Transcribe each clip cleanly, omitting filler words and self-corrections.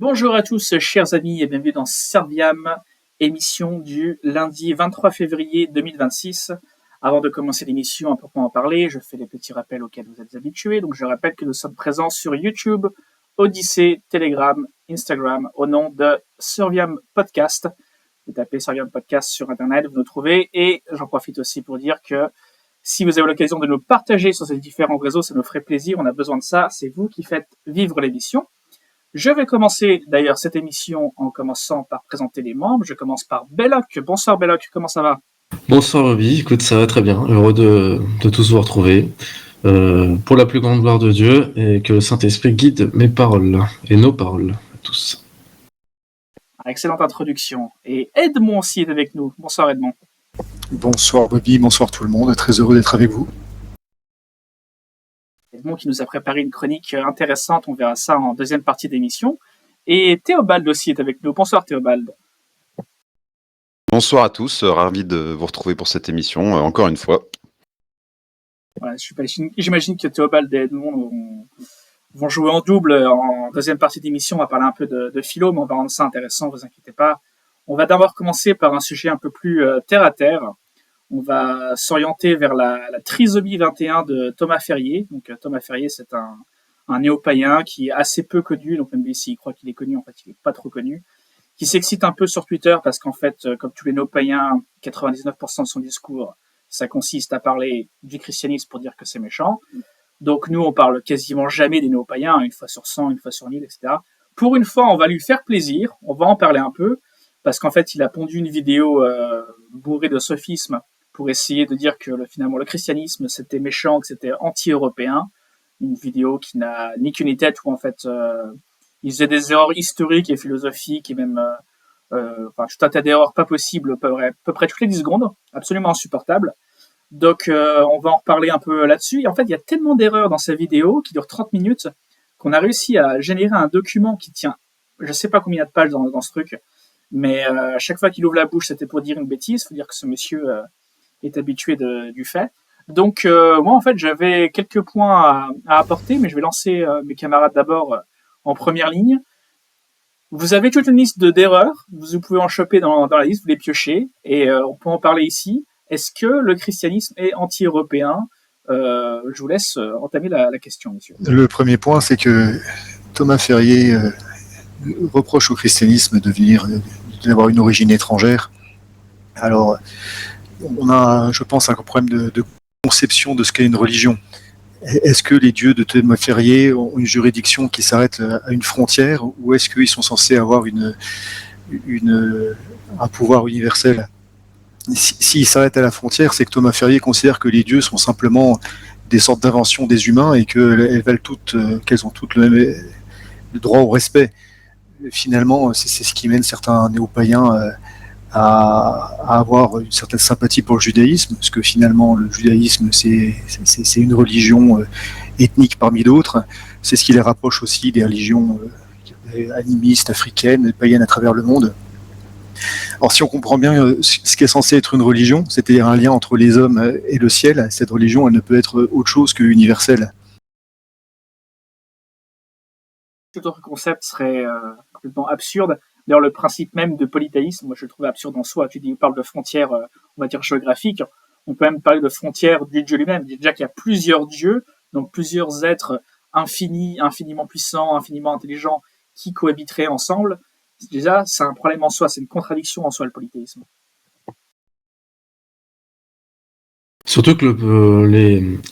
Bonjour à tous, chers amis, et bienvenue dans Serviam, émission du lundi 23 février 2026. Avant de commencer l'émission, à proprement parler, je fais les petits rappels auxquels vous êtes habitués. Donc, je rappelle que nous sommes présents sur YouTube, Odyssée, Telegram, Instagram, au nom de Serviam Podcast. Vous tapez Serviam Podcast sur Internet, vous nous trouvez. Et j'en profite aussi pour dire que si vous avez l'occasion de nous partager sur ces différents réseaux, ça nous ferait plaisir. On a besoin de ça. C'est vous qui faites vivre l'émission. Je vais commencer d'ailleurs cette émission en commençant par présenter les membres. Je commence par Belloc. Bonsoir Belloc, comment ça va? Bonsoir Roby, écoute, ça va très bien. Heureux de tous vous retrouver. Pour la plus grande gloire de Dieu, et que le Saint-Esprit guide mes paroles et nos paroles à tous. Excellente introduction. Et Edmond aussi est avec nous. Bonsoir Edmond. Bonsoir Bobby, bonsoir tout le monde, très heureux d'être avec vous. Edmond qui nous a préparé une chronique intéressante, on verra ça en deuxième partie d'émission. Et Théobald aussi est avec nous. Bonsoir Théobald. Bonsoir à tous, ravi de vous retrouver pour cette émission, encore une fois. Voilà, j'imagine que Théobald et Edmond vont jouer en double en deuxième partie d'émission. On va parler un peu de philo, mais on va rendre ça intéressant, vous inquiétez pas. On va d'abord commencer par un sujet un peu plus terre à terre. On va s'orienter vers la trisomie 21 de Thomas Ferrier. Donc Thomas Ferrier, c'est un néo-païen qui est assez peu connu, donc même s'il croit qu'il est connu, en fait, il est pas trop connu, qui s'excite un peu sur Twitter parce qu'en fait, comme tous les néo-païens, 99% de son discours, ça consiste à parler du christianisme pour dire que c'est méchant. Donc nous, on parle quasiment jamais des néo-païens, une fois sur 100, une fois sur 1000, etc. Pour une fois, on va lui faire plaisir, on va en parler un peu, parce qu'en fait, il a pondu une vidéo bourrée de sophismes pour essayer de dire que finalement le christianisme c'était méchant, que c'était anti-européen. Une vidéo qui n'a ni queue ni tête, où en fait il faisait des erreurs historiques et philosophiques et même tout un tas d'erreurs pas possibles à peu près toutes les 10 secondes, absolument insupportables. Donc on va en reparler un peu là-dessus. Et en fait, il y a tellement d'erreurs dans sa vidéo qui dure 30 minutes qu'on a réussi à générer un document qui tient, je sais pas combien il y a de pages dans ce truc, mais à chaque fois qu'il ouvre la bouche, c'était pour dire une bêtise. Faut dire que ce monsieur est habitué du fait. Donc moi en fait j'avais quelques points à apporter, mais je vais lancer mes camarades d'abord en première ligne. Vous avez toute une liste d'erreurs, vous pouvez en choper dans la liste, vous les piochez, et on peut en parler ici. Est-ce que le christianisme est anti-européen? Je vous laisse entamer la question, monsieur. Le premier point, c'est que Thomas Ferrier reproche au christianisme d'avoir une origine étrangère. Alors, on a, je pense, un problème de conception de ce qu'est une religion. Est-ce que les dieux de Thomas Ferrier ont une juridiction qui s'arrête à une frontière, ou est-ce qu'ils sont censés avoir un pouvoir universel? S'ils s'arrêtent à la frontière, c'est que Thomas Ferrier considère que les dieux sont simplement des sortes d'inventions des humains et qu'elles ont toutes le droit au respect. Finalement, c'est ce qui mène certains néo-païens à avoir une certaine sympathie pour le judaïsme, parce que finalement le judaïsme c'est une religion ethnique parmi d'autres. C'est ce qui les rapproche aussi des religions animistes, africaines, païennes à travers le monde. Alors si on comprend bien ce qui est censé être une religion, c'est-à-dire un lien entre les hommes et le ciel, cette religion elle ne peut être autre chose que universelle. Tout autre concept serait complètement absurde. D'ailleurs, le principe même de polythéisme, moi je le trouve absurde en soi. Tu parles de frontières, on va dire géographiques. On peut même parler de frontières du Dieu lui-même. Déjà qu'il y a plusieurs dieux, donc plusieurs êtres infinis, infiniment puissants, infiniment intelligents, qui cohabiteraient ensemble. Déjà, c'est un problème en soi, c'est une contradiction en soi, le polythéisme. Surtout que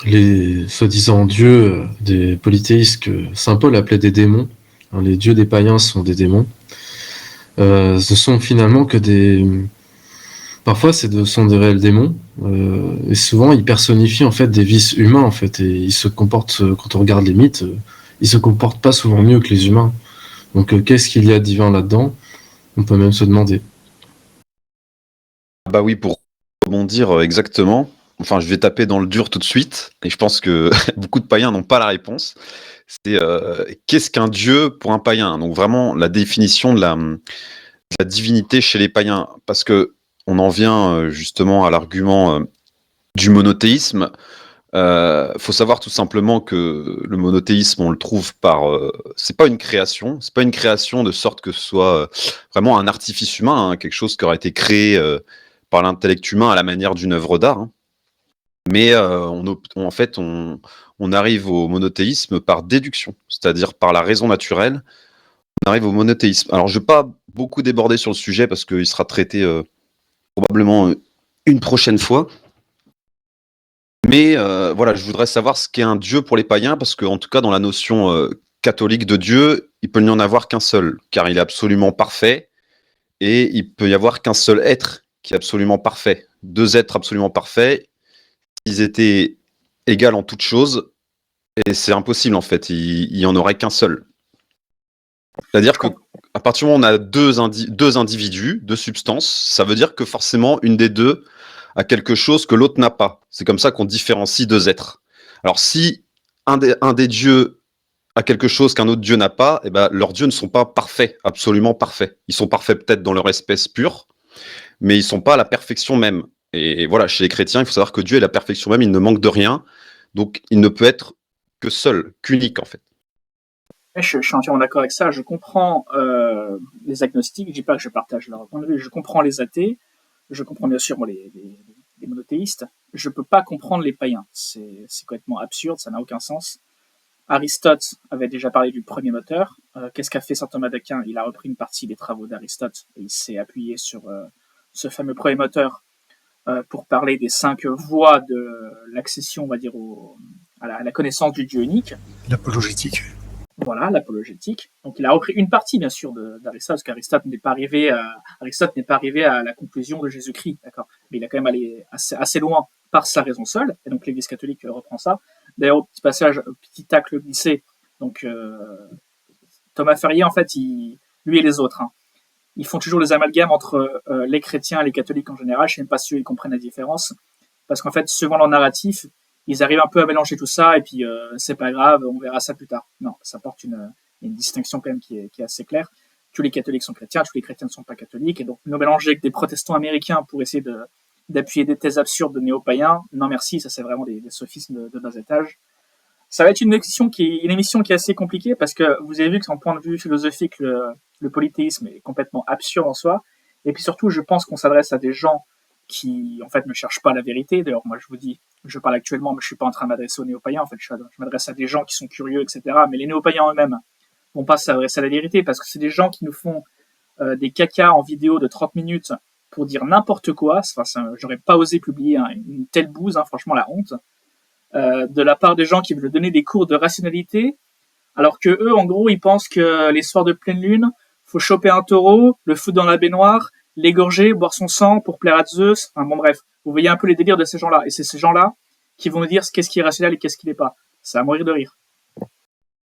les soi-disant dieux des polythéistes que saint Paul appelait des démons, hein, les dieux des païens sont des démons, ce sont finalement que parfois sont des réels démons, et souvent ils personnifient en fait des vices humains en fait, et ils se comportent, quand on regarde les mythes, ils se comportent pas souvent mieux que les humains. Donc qu'est-ce qu'il y a de divin là-dedans? On peut même se demander. Bah oui, pour rebondir exactement, enfin je vais taper dans le dur tout de suite, et je pense que beaucoup de païens n'ont pas la réponse. C'est qu'est-ce qu'un dieu pour un païen? Donc vraiment la définition de la divinité chez les païens, parce que on en vient justement à l'argument du monothéisme. Faut savoir tout simplement que le monothéisme, on le trouve par. C'est pas une création, de sorte que ce soit vraiment un artifice humain, hein, quelque chose qui aurait été créé par l'intellect humain à la manière d'une œuvre d'art. Hein. Mais en fait, on arrive au monothéisme par déduction, c'est-à-dire par la raison naturelle. On arrive au monothéisme. Alors, je ne vais pas beaucoup déborder sur le sujet parce qu'il sera traité probablement une prochaine fois. Mais voilà, je voudrais savoir ce qu'est un dieu pour les païens, parce qu'en tout cas, dans la notion catholique de Dieu, il peut n'y en avoir qu'un seul, car il est absolument parfait, et il peut y avoir qu'un seul être qui est absolument parfait. Deux êtres absolument parfaits, ils étaient égaux en toutes choses, et c'est impossible en fait, il y en aurait qu'un seul. C'est-à-dire que à partir du moment où on a deux individus, deux substances, ça veut dire que forcément une des deux a quelque chose que l'autre n'a pas. C'est comme ça qu'on différencie deux êtres. Alors si un des dieux a quelque chose qu'un autre dieu n'a pas, eh ben, leurs dieux ne sont pas parfaits, absolument parfaits. Ils sont parfaits peut-être dans leur espèce pure, mais ils ne sont pas à la perfection même. Et voilà, chez les chrétiens, il faut savoir que Dieu est la perfection même, il ne manque de rien, donc il ne peut être que seul, qu'unique en fait. Je suis entièrement d'accord avec ça. Je comprends les agnostiques. Je dis pas que je partage leur point de vue. Je comprends les athées. Je comprends bien sûr moi, les monothéistes. Je peux pas comprendre les païens. C'est complètement absurde. Ça n'a aucun sens. Aristote avait déjà parlé du premier moteur. Qu'est-ce qu'a fait saint Thomas d'Aquin? Il a repris une partie des travaux d'Aristote et il s'est appuyé sur ce fameux premier moteur pour parler des 5 voies de l'accession, on va dire, à la connaissance du Dieu unique. L'apologétique. Voilà, l'apologétique. Donc il a repris une partie, bien sûr, d'Aristote, parce qu'Aristote n'est pas arrivé à la conclusion de Jésus-Christ, d'accord. Mais il a quand même allé assez loin par sa raison seule, et donc l'Église catholique reprend ça. D'ailleurs, au petit passage, au petit tacle glissé, donc Thomas Ferrier, en fait, lui et les autres, hein, ils font toujours les amalgames entre les chrétiens et les catholiques en général. Je ne sais même pas si eux, ils comprennent la différence, parce qu'en fait, suivant leur narratif, ils arrivent un peu à mélanger tout ça, et puis c'est pas grave, on verra ça plus tard. Non, ça porte une distinction quand même qui est assez claire. Tous les catholiques sont chrétiens, tous les chrétiens ne sont pas catholiques, et donc nous mélanger avec des protestants américains pour essayer d'appuyer des thèses absurdes de néo-païens, non merci, ça c'est vraiment des sophismes de bas étage. Ça va être une émission qui est assez compliquée, parce que vous avez vu que, d'un point de vue philosophique, le polythéisme est complètement absurde en soi, et puis surtout, je pense qu'on s'adresse à des gens qui, en fait, ne cherchent pas la vérité. D'ailleurs, moi, je vous dis, je parle actuellement, mais je suis pas en train de m'adresser aux néo-païens. En fait, je m'adresse à des gens qui sont curieux, etc. Mais les néo-païens eux-mêmes vont pas s'adresser à la vérité, parce que c'est des gens qui nous font des cacas en vidéo de 30 minutes pour dire n'importe quoi. Enfin, j'aurais pas osé publier une telle bouse, hein, franchement, la honte. De la part des gens qui veulent donner des cours de rationalité, alors que eux, en gros, ils pensent que les soirs de pleine lune, faut choper un taureau, le foutre dans la baignoire, l'égorger, boire son sang pour plaire à Zeus. Enfin bon, bref, vous voyez un peu les délires de ces gens-là. Et c'est ces gens-là qui vont nous dire qu'est-ce qui est rationnel et qu'est-ce qui n'est pas. C'est à mourir de rire.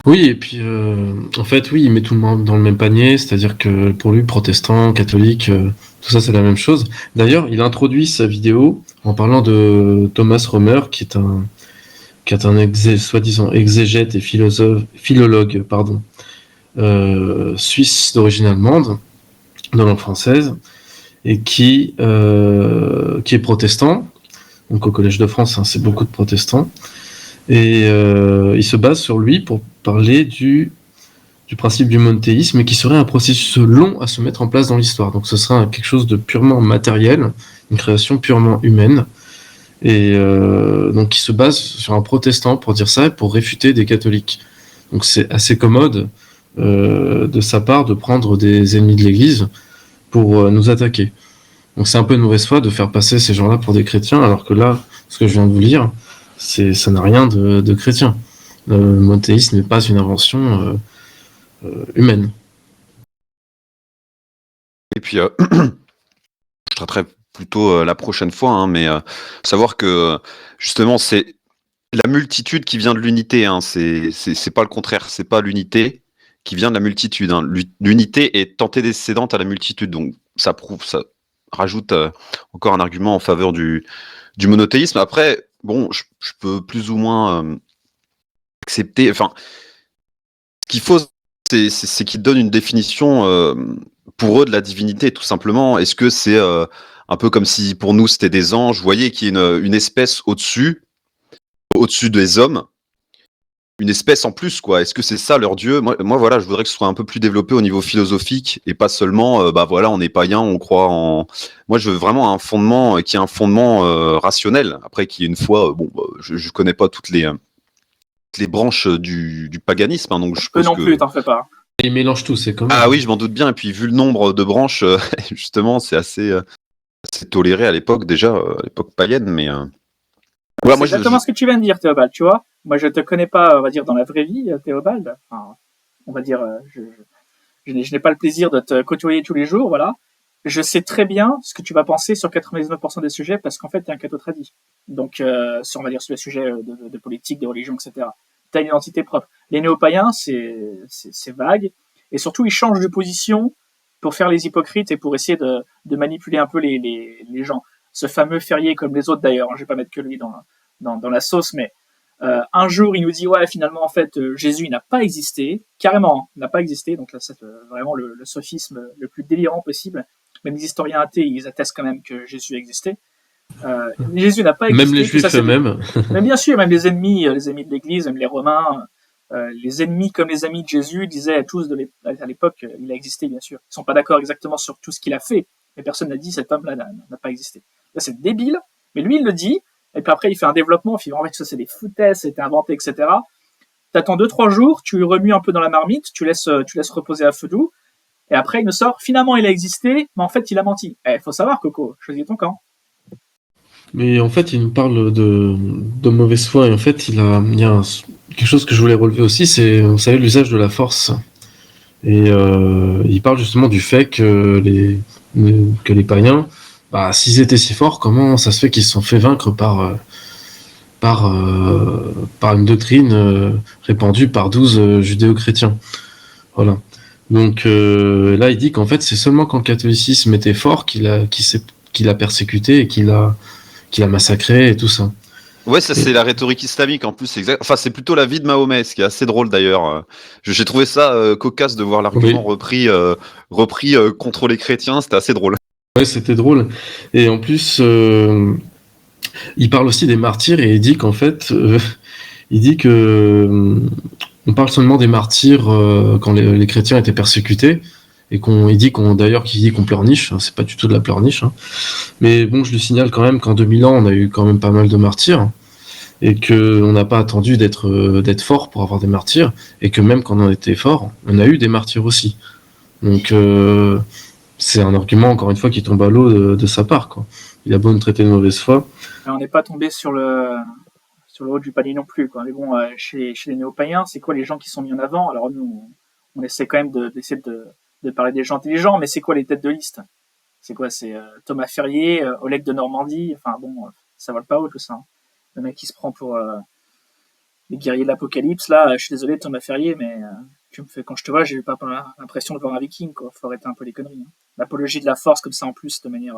Oui, et puis en fait, oui, il met tout le monde dans le même panier, c'est-à-dire que pour lui, protestant, catholique, tout ça c'est la même chose. D'ailleurs, il introduit sa vidéo en parlant de Thomas Romer, qui est un soi-disant exégète et philologue, suisse d'origine allemande, de langue française, et qui est protestant. Donc au Collège de France, hein, c'est beaucoup de protestants. Et il se base sur lui pour parler du principe du monothéisme, et qui serait un processus long à se mettre en place dans l'histoire. Donc ce serait quelque chose de purement matériel, une création purement humaine. Et donc il se base sur un protestant pour dire ça et pour réfuter des catholiques. Donc c'est assez commode de sa part de prendre des ennemis de l'Église pour nous attaquer. Donc c'est un peu de mauvaise foi de faire passer ces gens-là pour des chrétiens, alors que là, ce que je viens de vous lire, ça n'a rien de chrétien. Le monothéisme n'est pas une invention humaine. Et puis, je traiterai plutôt la prochaine fois, hein, mais savoir que justement, c'est la multitude qui vient de l'unité. Hein, c'est pas le contraire, c'est pas l'unité qui vient de la multitude. Hein. L'unité est antécédente à la multitude, donc ça rajoute encore un argument en faveur du monothéisme. Après, bon, je peux plus ou moins accepter. Enfin, ce qu'il faut, c'est qu'ils donnent une définition pour eux de la divinité, tout simplement. Est-ce que c'est un peu comme si pour nous c'était des anges, vous voyez, qu'il y a une espèce au-dessus, au-dessus des hommes, une espèce en plus, quoi. Est-ce que c'est ça leur dieu? Moi, voilà, je voudrais que ce soit un peu plus développé au niveau philosophique et pas seulement, bah voilà, on est païen, on croit en. Moi, je veux vraiment un fondement qui est un fondement rationnel. Après, qui est une foi, je connais pas toutes les branches du paganisme, hein, donc je Eux suppose non que. plus, t'en fais pas. Ils mélangent tout, c'est comme. Ah oui, je m'en doute bien. Et puis vu le nombre de branches, justement, c'est assez toléré à l'époque déjà, à l'époque païenne, mais. Voilà, C'est moi, exactement ce que tu viens de dire, Théobald, tu vois. Moi, je te connais pas, on va dire, dans la vraie vie, Théobald. Enfin, on va dire, je n'ai pas le plaisir de te côtoyer tous les jours, voilà. Je sais très bien ce que tu vas penser sur 99% des sujets parce qu'en fait, tu es un catho tradit. Donc, sur, on va dire, sur les sujets de politique, de religion, etc. Tu as une identité propre. Les néo-païens, c'est vague. Et surtout, ils changent de position pour faire les hypocrites et pour essayer de manipuler un peu les gens. Ce fameux Ferrier, comme les autres d'ailleurs, je vais pas mettre que lui dans la sauce, mais un jour, il nous dit ouais, finalement, en fait, Jésus n'a pas existé, carrément, n'a pas existé. Donc là, c'est vraiment le sophisme le plus délirant possible. Même les historiens athées, ils attestent quand même que Jésus existait. Jésus n'a pas existé. Même les Juifs eux-mêmes. Mais bien sûr, même les ennemis de l'Église, même les Romains, les ennemis comme les amis de Jésus disaient tous à l'époque, il a existé, bien sûr. Ils sont pas d'accord exactement sur tout ce qu'il a fait, mais personne n'a dit cet homme-là n'a pas existé. Là, c'est débile, mais lui, il le dit. Et puis après, il fait un développement, il fait en fait, ça c'est des foutaises, c'était inventé, etc. T'attends 2-3 jours, tu remues un peu dans la marmite, tu laisses reposer à feu doux, et après il nous sort, finalement il a existé, mais en fait il a menti. Faut savoir, Coco, choisis ton camp. Mais en fait, il nous parle de mauvaise foi, et en fait, il y a quelque chose que je voulais relever aussi, c'est, vous savez, l'usage de la force. Et il parle justement du fait que les païens, bah, s'ils étaient si forts, comment ça se fait qu'ils se sont fait vaincre par une doctrine répandue par 12 judéo-chrétiens. Voilà. Donc là, il dit qu'en fait, c'est seulement quand le catholicisme était fort qu'il a persécuté et qu'il a massacré et tout ça. Ouais, ça c'est la rhétorique islamique en plus, c'est exact. Enfin, c'est plutôt la vie de Mahomet, ce qui est assez drôle d'ailleurs. J'ai trouvé ça cocasse de voir l'argument repris contre les chrétiens, c'était assez drôle. Ouais, c'était drôle. Et en plus, il parle aussi des martyrs et il dit qu'en fait, il dit que on parle seulement des martyrs quand les chrétiens étaient persécutés et qu'il dit qu'on pleurniche. C'est pas du tout de la pleurniche. Hein. Mais bon, je lui signale quand même qu'en 2000 ans, on a eu quand même pas mal de martyrs et qu'on n'a pas attendu d'être fort pour avoir des martyrs et que même quand on était fort, on a eu des martyrs aussi. Donc c'est un argument encore une fois qui tombe à l'eau de sa part, quoi. Il a beau nous traiter de mauvaise foi. Alors, on n'est pas tombé sur le haut du panier non plus, quoi. Mais bon, chez les néo-païens, c'est quoi les gens qui sont mis en avant? Alors nous, on essaie quand même d'essayer de parler des gens intelligents, mais c'est quoi les têtes de liste? C'est quoi? C'est Thomas Ferrier, Oleg de Normandie. Enfin bon, ça vole pas haut tout ça. Hein. Le mec qui se prend pour les guerriers de l'apocalypse. Là, je suis désolé Thomas Ferrier, mais quand je te vois, j'ai pas l'impression de voir un viking, quoi. Faut arrêter un peu les conneries. Hein. L'apologie de la force comme ça en plus, de manière,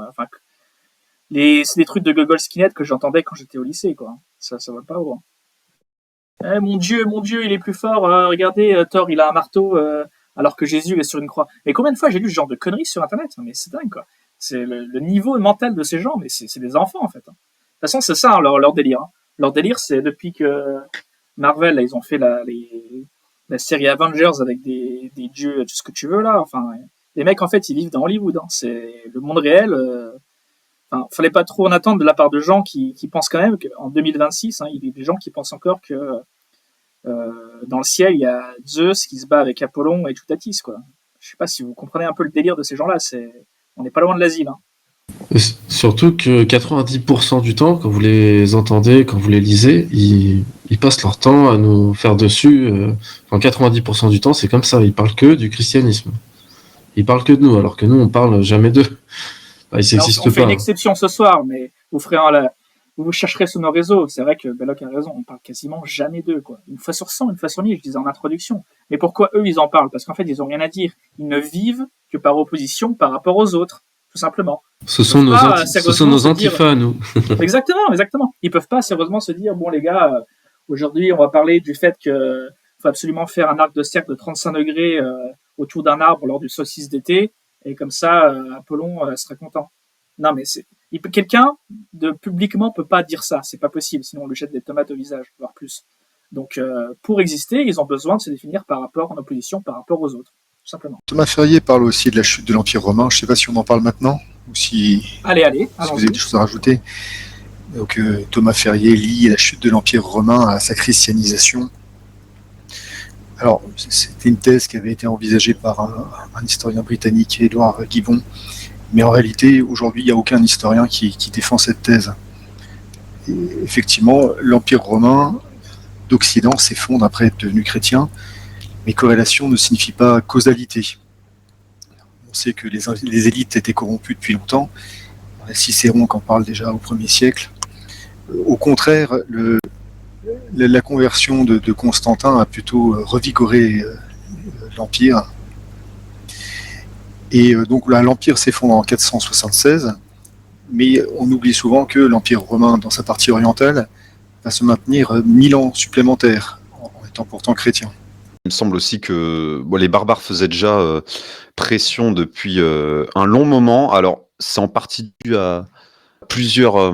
c'est des trucs de Gogol Skinhead que j'entendais quand j'étais au lycée, quoi. Ça vole pas haut. Hein. Mon Dieu, il est plus fort. Regardez, Thor, il a un marteau, alors que Jésus est sur une croix. Mais combien de fois j'ai lu ce genre de conneries sur Internet? Mais c'est dingue, quoi. C'est le niveau mental de ces gens, mais c'est des enfants, en fait. Hein. De toute façon, c'est ça, hein, leur délire. Hein. Leur délire, c'est depuis que Marvel, là, ils ont fait la série Avengers avec des dieux, tout ce que tu veux, là. Enfin, les mecs, en fait, ils vivent dans Hollywood. Hein. C'est le monde réel. Fallait pas trop en attendre de la part de gens qui pensent quand même qu'en 2026, hein, il y a des gens qui pensent encore que dans le ciel, il y a Zeus qui se bat avec Apollon et tout Atis, quoi. Je sais pas si vous comprenez un peu le délire de ces gens-là. On n'est pas loin de l'asile. Hein. Surtout que 90% du temps, quand vous les entendez, quand vous les lisez, ils passent leur temps à nous faire dessus. 90% du temps, c'est comme ça. Ils parlent que du christianisme. Ils parlent que de nous, alors que nous, on parle jamais d'eux. Ils n'existent pas. On fait une exception ce soir, mais vous chercherez sur nos réseaux. C'est vrai que Belloc a raison. On parle quasiment jamais d'eux, quoi. Une fois sur 100, une fois sur 1000, je disais en introduction. Mais pourquoi eux, ils en parlent? Parce qu'en fait, ils ont rien à dire. Ils ne vivent que par opposition par rapport aux autres. Tout simplement. Ce sont nos antifas, nous. Exactement. Ils peuvent pas sérieusement se dire, bon les gars, aujourd'hui on va parler du fait que faut absolument faire un arc de cercle de 35 degrés autour d'un arbre lors du solstice d'été, et comme ça Apollon sera content. Non mais Quelqu'un de publiquement peut pas dire ça, c'est pas possible, sinon on lui jette des tomates au visage, voire plus. Donc, pour exister, ils ont besoin de se définir par rapport en opposition par rapport aux autres, tout simplement. Thomas Ferrier parle aussi de la chute de l'Empire romain. Je ne sais pas si on en parle maintenant ou si Allez, vous avez allons-y. des choses à rajouter. Donc, Thomas Ferrier lie la chute de l'Empire romain à sa christianisation. Alors, c'était une thèse qui avait été envisagée par un historien britannique, Édouard Gibbon. Mais en réalité, aujourd'hui, il n'y a aucun historien qui défend cette thèse. Et effectivement, l'Empire romain d'Occident s'effondre après être devenu chrétien, mais corrélation ne signifie pas causalité. On sait que les élites étaient corrompues depuis longtemps. Cicéron en parle déjà au 1er siècle. Au contraire, la conversion de Constantin a plutôt revigoré l'Empire. Et donc là, l'Empire s'effondre en 476, mais on oublie souvent que l'Empire romain, dans sa partie orientale, va se maintenir 1000 ans supplémentaires, en étant pourtant chrétien. Il me semble aussi que les barbares faisaient déjà pression depuis un long moment. Alors, c'est en partie dû à plusieurs...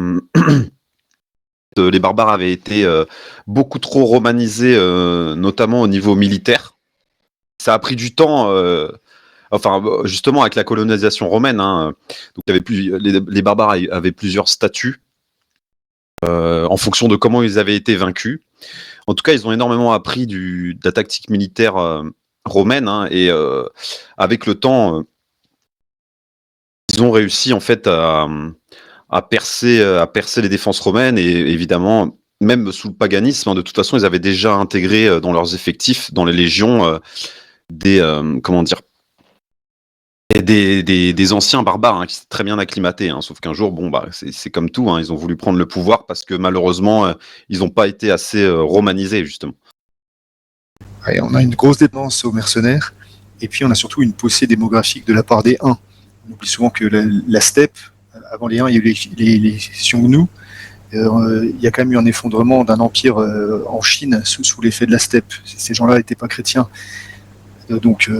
les barbares avaient été beaucoup trop romanisés, notamment au niveau militaire. Ça a pris du temps... justement, avec la colonisation romaine, donc les barbares avaient plusieurs statuts en fonction de comment ils avaient été vaincus. En tout cas, ils ont énormément appris de la tactique militaire romaine, et avec le temps, ils ont réussi en fait à percer les défenses romaines, et évidemment, même sous le paganisme, de toute façon, ils avaient déjà intégré dans leurs effectifs, dans les légions, des anciens barbares qui s'étaient très bien acclimatés, sauf qu'un jour, c'est comme tout, ils ont voulu prendre le pouvoir parce que malheureusement, ils n'ont pas été assez romanisés, justement. Ouais, on a une grosse dépendance aux mercenaires, et puis on a surtout une poussée démographique de la part des Huns. On oublie souvent que la steppe, avant les Huns, il y a eu les Xiongnu. Il y a quand même eu un effondrement d'un empire en Chine sous l'effet de la steppe. Ces gens-là n'étaient pas chrétiens. Donc,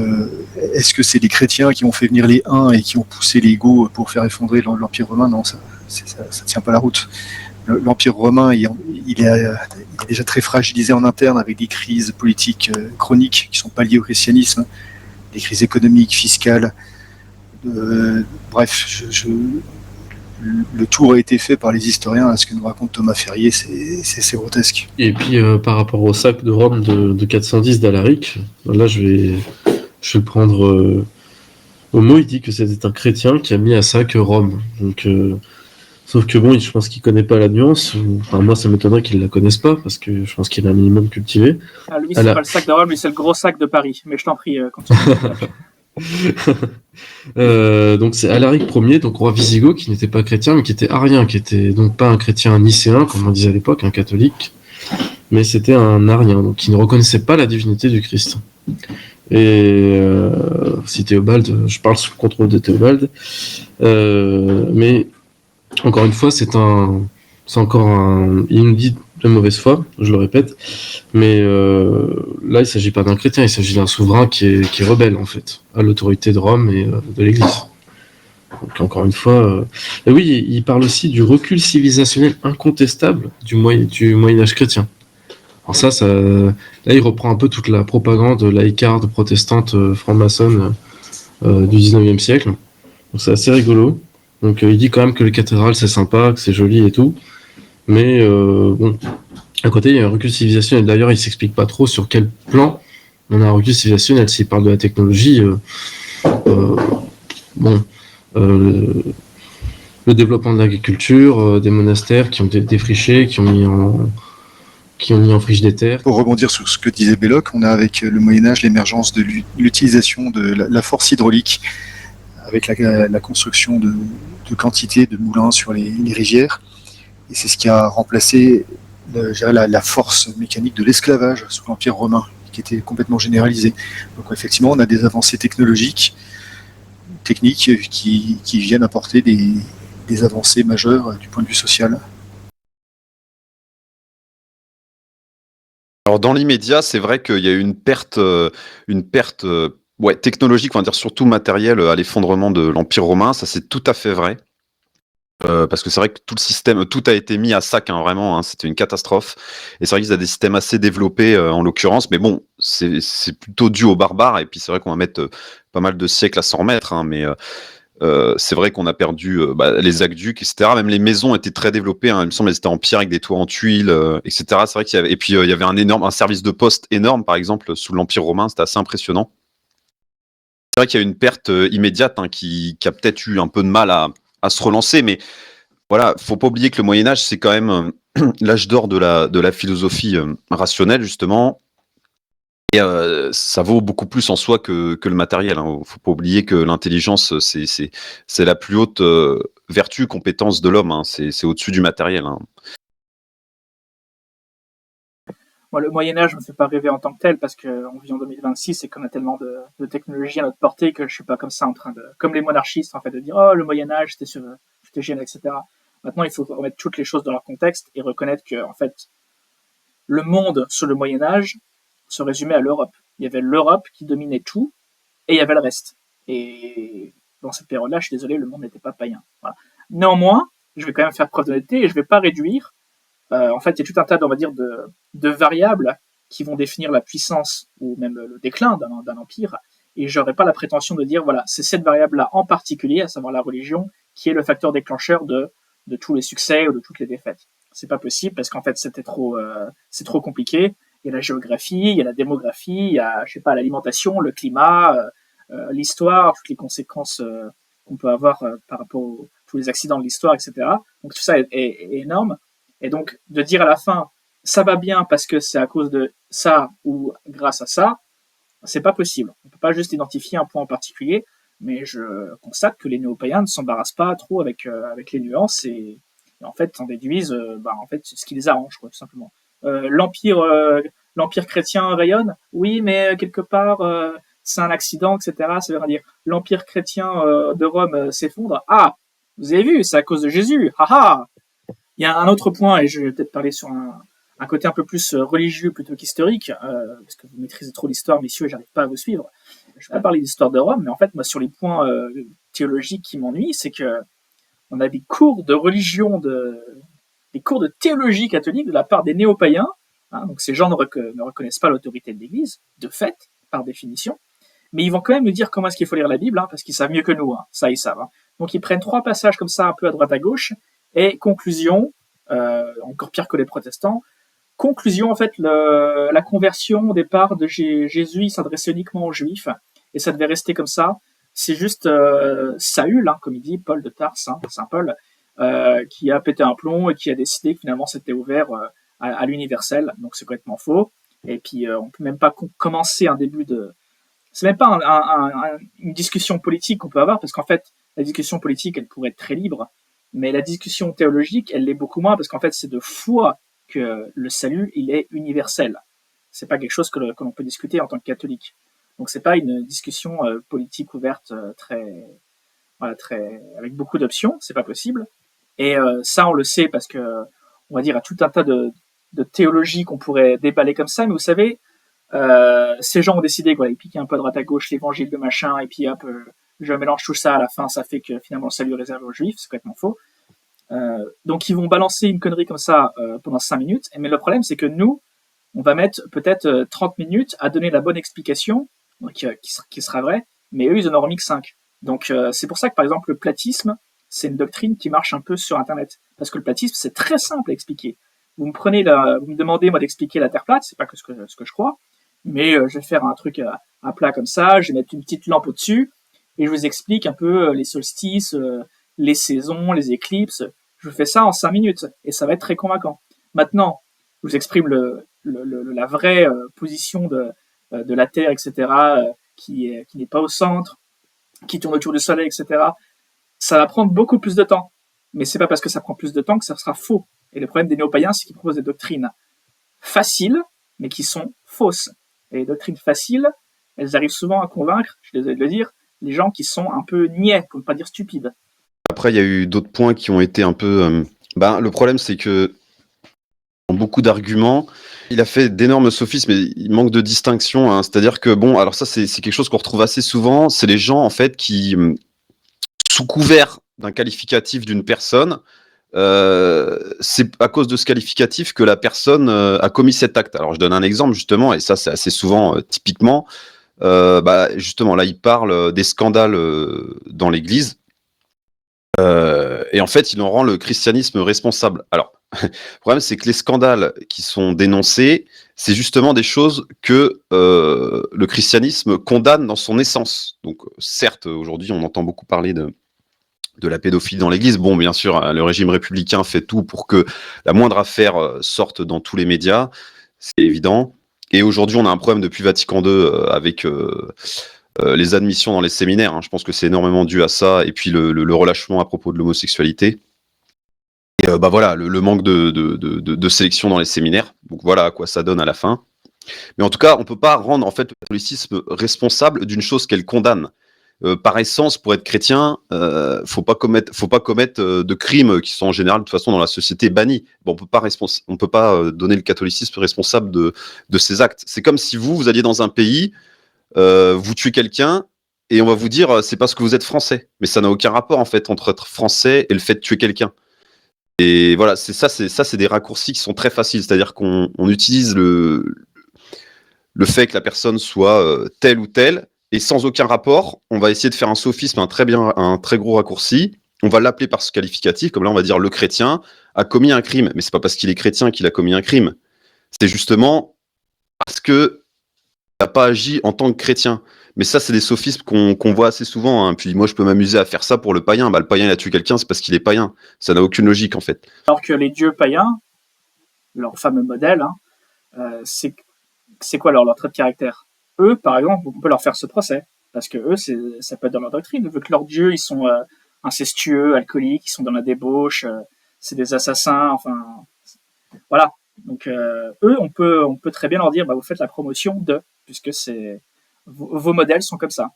est-ce que c'est les chrétiens qui ont fait venir les Huns et qui ont poussé les Goths pour faire effondrer l'Empire romain? Non, ça tient pas la route. L'Empire romain, il est déjà très fragilisé en interne, avec des crises politiques chroniques qui ne sont pas liées au christianisme, des crises économiques, fiscales. Bref, le tour a été fait par les historiens. Ce que nous raconte Thomas Ferrier, c'est grotesque. Et puis par rapport au sac de Rome de 410 d'Alaric, là je vais le prendre au mot. Il dit que c'était un chrétien qui a mis à sac Rome. Donc, sauf que je pense qu'il connaît pas la nuance. Enfin, moi, ça m'étonnerait qu'il la connaisse pas, parce que je pense qu'il est un minimum cultivé. Lui, c'est pas le sac de Rome, lui, c'est le gros sac de Paris. Mais je t'en prie, continue. Donc c'est Alaric Ier, donc roi wisigoth, qui n'était pas chrétien mais qui était arien, qui était donc pas un chrétien nicéen comme on disait à l'époque, un catholique, mais c'était un arien, donc qui ne reconnaissait pas la divinité du Christ. Et si Théobald, je parle sous le contrôle de Théobald, mais encore une fois c'est encore il nous dit de mauvaise foi, je le répète, mais là il s'agit pas d'un chrétien, il s'agit d'un souverain qui est rebelle en fait à l'autorité de Rome et de l'Église. Donc encore une fois, et oui, il parle aussi du recul civilisationnel incontestable du Moyen-Âge chrétien. Alors ça, là il reprend un peu toute la propagande laïcarde protestante franc-maçonne du 19e siècle. Donc c'est assez rigolo. Donc il dit quand même que les cathédrales c'est sympa, que c'est joli et tout. Mais à côté, il y a un recul civilisationnel. D'ailleurs, il s'explique pas trop sur quel plan on a un recul civilisationnel. S'il parle de la technologie, le développement de l'agriculture, des monastères qui ont été défrichés, qui ont mis en friche des terres. Pour rebondir sur ce que disait Belloc, on a avec le Moyen-Âge l'émergence de l'utilisation de la force hydraulique, avec la construction de quantités de moulins sur les rivières. Et c'est ce qui a remplacé la force mécanique de l'esclavage sous l'Empire romain, qui était complètement généralisée. Donc effectivement, on a des avancées techniques qui viennent apporter des avancées majeures du point de vue social. Alors dans l'immédiat, c'est vrai qu'il y a eu une perte technologique, on va dire surtout matérielle, à l'effondrement de l'Empire romain. Ça, c'est tout à fait vrai. Parce que c'est vrai que tout le système, tout a été mis à sac, hein, vraiment, hein, c'était une catastrophe. Et c'est vrai qu'ils ont des systèmes assez développés en l'occurrence, mais bon, c'est plutôt dû aux barbares. Et puis c'est vrai qu'on va mettre pas mal de siècles à s'en remettre, hein, mais c'est vrai qu'on a perdu les aqueducs, etc. Même les maisons étaient très développées, hein, il me semble, elles étaient en pierre avec des toits en tuiles, etc. C'est vrai qu'il y avait, et puis il y avait un service de poste énorme, par exemple, sous l'Empire romain, c'était assez impressionnant. C'est vrai qu'il y a une perte immédiate, hein, qui a peut-être eu un peu de mal à se relancer, mais voilà, faut pas oublier que le Moyen Âge, c'est quand même l'âge d'or de la philosophie rationnelle, justement. Et ça vaut beaucoup plus en soi que le matériel, hein. Faut pas oublier que l'intelligence, c'est la plus haute vertu, compétence de l'homme, hein. C'est au-dessus du matériel, hein. Moi, le Moyen-Âge ne me fait pas rêver en tant que tel parce qu'on vit en 2026 et qu'on a tellement de technologies à notre portée que je suis pas comme ça en train de, comme les monarchistes, en fait, de dire, oh, le Moyen-Âge, c'était génial, etc. Maintenant, il faut remettre toutes les choses dans leur contexte et reconnaître que, en fait, le monde sous le Moyen-Âge se résumait à l'Europe. Il y avait l'Europe qui dominait tout et il y avait le reste. Et dans cette période-là, je suis désolé, le monde n'était pas païen. Voilà. Néanmoins, je vais quand même faire preuve d'honnêteté et je vais pas réduire. En fait, il y a tout un tas, on va dire, de variables qui vont définir la puissance ou même le déclin d'un empire. Et j'aurais pas la prétention de dire, voilà, c'est cette variable-là en particulier, à savoir la religion, qui est le facteur déclencheur de tous les succès ou de toutes les défaites. C'est pas possible parce qu'en fait, c'est trop compliqué. Il y a la géographie, il y a la démographie, il y a, je sais pas, l'alimentation, le climat, l'histoire, toutes les conséquences qu'on peut avoir par rapport à tous les accidents de l'histoire, etc. Donc tout ça est énorme. Et donc, de dire à la fin, ça va bien parce que c'est à cause de ça ou grâce à ça, c'est pas possible. On peut pas juste identifier un point en particulier, mais je constate que les néo-païens ne s'embarrassent pas trop avec les nuances et en fait, en déduisent, en fait, ce qui les arrange, quoi, tout simplement. L'empire chrétien rayonne, oui, mais quelque part, c'est un accident, etc. Ça veut dire, l'empire chrétien de Rome s'effondre. Ah, vous avez vu, c'est à cause de Jésus. Haha. Il y a un autre point, et je vais peut-être parler sur un côté un peu plus religieux plutôt qu'historique, parce que vous maîtrisez trop l'histoire, messieurs, et j'arrive pas à vous suivre. Je vais pas parler d'histoire de Rome, mais en fait, moi, sur les points théologiques qui m'ennuient, c'est que on a des cours de religion, des cours de théologie catholique de la part des néo-païens. Hein, donc ces gens ne reconnaissent pas l'autorité de l'Église, de fait, par définition. Mais ils vont quand même nous dire comment est-ce qu'il faut lire la Bible, hein, parce qu'ils savent mieux que nous. Hein, ça, ils savent. Hein. Donc ils prennent 3 passages comme ça, un peu à droite à gauche, et conclusion, encore pire que les protestants, conclusion, en fait, la conversion au départ de Jésus, il s'adressait uniquement aux Juifs, et ça devait rester comme ça. C'est juste Saül, hein, comme il dit, Paul de Tarse, hein, Saint Paul, qui a pété un plomb et qui a décidé que finalement c'était ouvert à l'universel, donc c'est complètement faux. Et puis on peut même pas commencer un début de... C'est même pas une discussion politique qu'on peut avoir, parce qu'en fait, la discussion politique, elle pourrait être très libre, mais la discussion théologique, elle l'est beaucoup moins, parce qu'en fait, c'est de foi que le salut, il est universel. C'est pas quelque chose que l'on peut discuter en tant que catholique. Donc c'est pas une discussion politique ouverte très avec beaucoup d'options, c'est pas possible. Et ça, on le sait parce que on va dire à tout un tas de théologies qu'on pourrait déballer comme ça, mais vous savez, ces gens ont décidé quoi, ils piquent un peu à droite à gauche l'évangile de machin, et puis hop, je mélange tout ça à la fin, ça fait que finalement le salut est réservé aux juifs, c'est complètement faux. Donc ils vont balancer une connerie comme ça pendant 5 minutes, mais le problème c'est que nous, on va mettre peut-être 30 minutes à donner la bonne explication, qui sera vraie, mais eux ils en auront mis que 5. Donc c'est pour ça que par exemple le platisme, c'est une doctrine qui marche un peu sur Internet, parce que le platisme c'est très simple à expliquer. Vous me demandez moi d'expliquer la Terre plate, c'est pas que ce que je crois, mais je vais faire un truc à plat comme ça, je vais mettre une petite lampe au-dessus, et je vous explique un peu les solstices, les saisons, les éclipses. Je fais ça en 5 minutes, et ça va être très convaincant. Maintenant, je vous exprime la vraie position de la Terre, etc., qui n'est pas au centre, qui tourne autour du Soleil, etc. Ça va prendre beaucoup plus de temps. Mais c'est pas parce que ça prend plus de temps que ça sera faux. Et le problème des néo-païens, c'est qu'ils proposent des doctrines faciles, mais qui sont fausses. Et les doctrines faciles, elles arrivent souvent à convaincre, je suis désolé de le dire, les gens qui sont un peu niais, pour ne pas dire stupides. Après, il y a eu d'autres points qui ont été un peu... le problème, c'est que dans beaucoup d'arguments, il a fait d'énormes sophismes, mais il manque de distinction. Hein. C'est-à-dire que, alors ça, c'est quelque chose qu'on retrouve assez souvent, c'est les gens, en fait, qui, sous couvert d'un qualificatif d'une personne, c'est à cause de ce qualificatif que la personne a commis cet acte. Alors je donne un exemple justement, et ça c'est assez souvent typiquement, justement là il parle des scandales dans l'Église, et en fait il en rend le christianisme responsable. Alors le problème c'est que les scandales qui sont dénoncés, c'est justement des choses que le christianisme condamne dans son essence. Donc certes aujourd'hui on entend beaucoup parler de la pédophilie dans l'Église. Bon, bien sûr, le régime républicain fait tout pour que la moindre affaire sorte dans tous les médias, c'est évident. Et aujourd'hui, on a un problème depuis Vatican II avec les admissions dans les séminaires. Hein. Je pense que c'est énormément dû à ça, et puis le relâchement à propos de l'homosexualité. Et voilà, le manque de sélection dans les séminaires. Donc voilà à quoi ça donne à la fin. Mais en tout cas, on ne peut pas rendre en fait le catholicisme responsable d'une chose qu'elle condamne. Par essence, pour être chrétien, faut pas commettre de crimes qui sont en général de toute façon dans la société bannis. Bon, on peut pas donner le catholicisme responsable de ces actes. C'est comme si vous alliez dans un pays, vous tuez quelqu'un et on va vous dire c'est parce que vous êtes français. Mais ça n'a aucun rapport en fait entre être français et le fait de tuer quelqu'un. Et voilà, c'est des raccourcis qui sont très faciles. C'est-à-dire qu'on utilise le fait que la personne soit telle ou telle. Et sans aucun rapport, on va essayer de faire un sophisme, un très gros raccourci. On va l'appeler par ce qualificatif, comme là on va dire le chrétien a commis un crime. Mais c'est pas parce qu'il est chrétien qu'il a commis un crime. C'est justement parce que il n'a pas agi en tant que chrétien. Mais ça, c'est des sophismes qu'on voit assez souvent. Hein. Puis moi, je peux m'amuser à faire ça pour le païen. Le païen, il a tué quelqu'un, c'est parce qu'il est païen. Ça n'a aucune logique, en fait. Alors que les dieux païens, leur fameux modèle, c'est quoi leur trait de caractère? Eux, par exemple, on peut leur faire ce procès, parce que eux, ça peut être dans leur doctrine, vu que leurs dieux, ils sont incestueux, alcooliques, ils sont dans la débauche, c'est des assassins, enfin, voilà. Donc eux, on peut très bien leur dire, vous faites la promotion de, puisque vos modèles sont comme ça.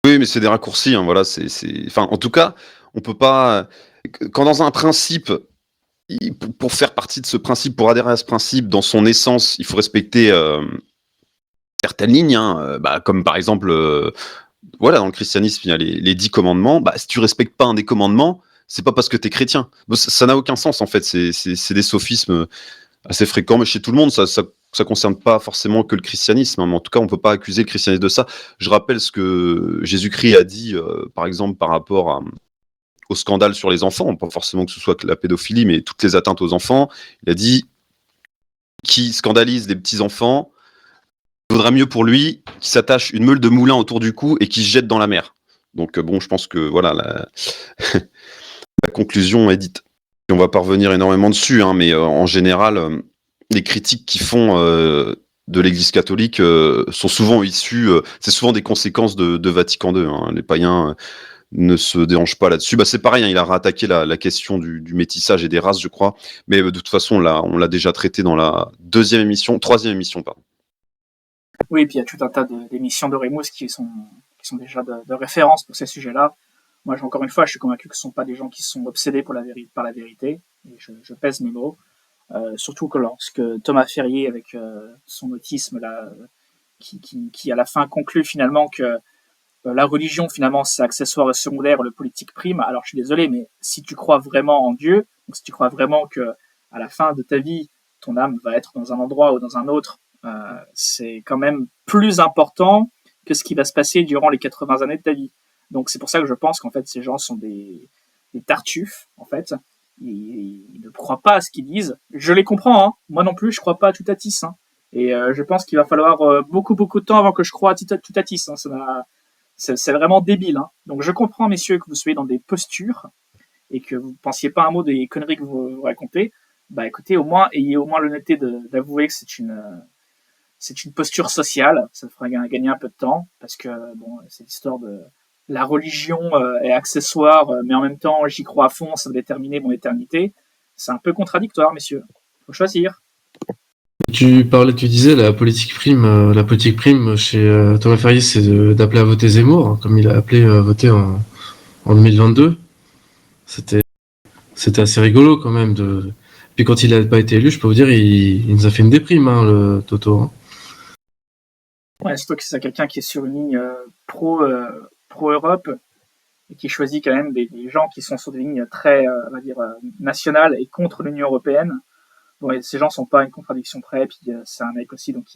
Oui, mais c'est des raccourcis, hein, voilà. Enfin, en tout cas, on peut pas. Quand dans un principe, pour faire partie de ce principe, pour adhérer à ce principe, dans son essence, il faut respecter certaines lignes, hein, comme par exemple, voilà, dans le christianisme, il y a les 10 commandements. Si tu respectes pas un des commandements, c'est pas parce que tu es chrétien. Ça n'a aucun sens, en fait. C'est des sophismes assez fréquents, mais chez tout le monde, ça concerne pas forcément que le christianisme. Hein, mais en tout cas, on peut pas accuser le christianisme de ça. Je rappelle ce que Jésus-Christ a dit, par exemple, par rapport au scandale sur les enfants, pas forcément que ce soit la pédophilie, mais toutes les atteintes aux enfants. Il a dit qui scandalise les petits-enfants, il vaudrait mieux pour lui qu'il s'attache une meule de moulin autour du cou et qu'il se jette dans la mer. Donc bon, je pense que voilà, la conclusion est dite. Et on va pas revenir énormément dessus, hein, mais en général, les critiques qui font de l'Église catholique sont souvent issues, c'est souvent des conséquences de Vatican II. Hein. Les païens ne se dérangent pas là-dessus. C'est pareil, hein, il a rattaqué la question du métissage et des races, je crois. Mais de toute façon, là, on l'a déjà traité dans la troisième émission, pardon. Oui, et puis il y a tout un tas d'émissions de Rémus qui sont déjà de référence pour ces sujets-là. Moi, encore une fois, je suis convaincu que ce ne sont pas des gens qui sont obsédés par la vérité, et je pèse mes mots. Surtout que lorsque Thomas Ferrier, avec son autisme, là, qui à la fin conclut finalement que la religion, finalement, c'est accessoire et secondaire, le politique prime. Alors, je suis désolé, mais si tu crois vraiment en Dieu, donc si tu crois vraiment que à la fin de ta vie, ton âme va être dans un endroit ou dans un autre, c'est quand même plus important que ce qui va se passer durant les 80 années de ta vie. Donc, c'est pour ça que je pense qu'en fait, ces gens sont des tartuffes, en fait. Ils ne croient pas à ce qu'ils disent. Je les comprends, hein. Moi non plus, je crois pas à Toutatis. Hein. Et je pense qu'il va falloir beaucoup de temps avant que je croie à Toutatis. Hein. C'est vraiment débile. Hein. Donc, je comprends, messieurs, que vous soyez dans des postures et que vous ne pensiez pas un mot des conneries que vous racontez. Écoutez, ayez au moins l'honnêteté d'avouer que c'est une posture sociale. Ça fera gagner un peu de temps parce que, c'est l'histoire de la religion est accessoire, mais en même temps, j'y crois à fond, ça va déterminer mon éternité. C'est un peu contradictoire, messieurs. Faut choisir. Tu disais la politique prime chez Thomas Ferrier, c'est d'appeler à voter Zemmour, hein, comme il a appelé à voter en 2022. C'était assez rigolo quand même. Puis quand il n'a pas été élu, je peux vous dire, il nous a fait une déprime, hein, le Toto. Hein. Ouais, surtout que c'est quelqu'un qui est sur une ligne pro-Europe, et qui choisit quand même des gens qui sont sur des lignes très, on va dire, nationales et contre l'Union européenne. Bon, et ces gens sont pas à une contradiction près, puis c'est un mec aussi, donc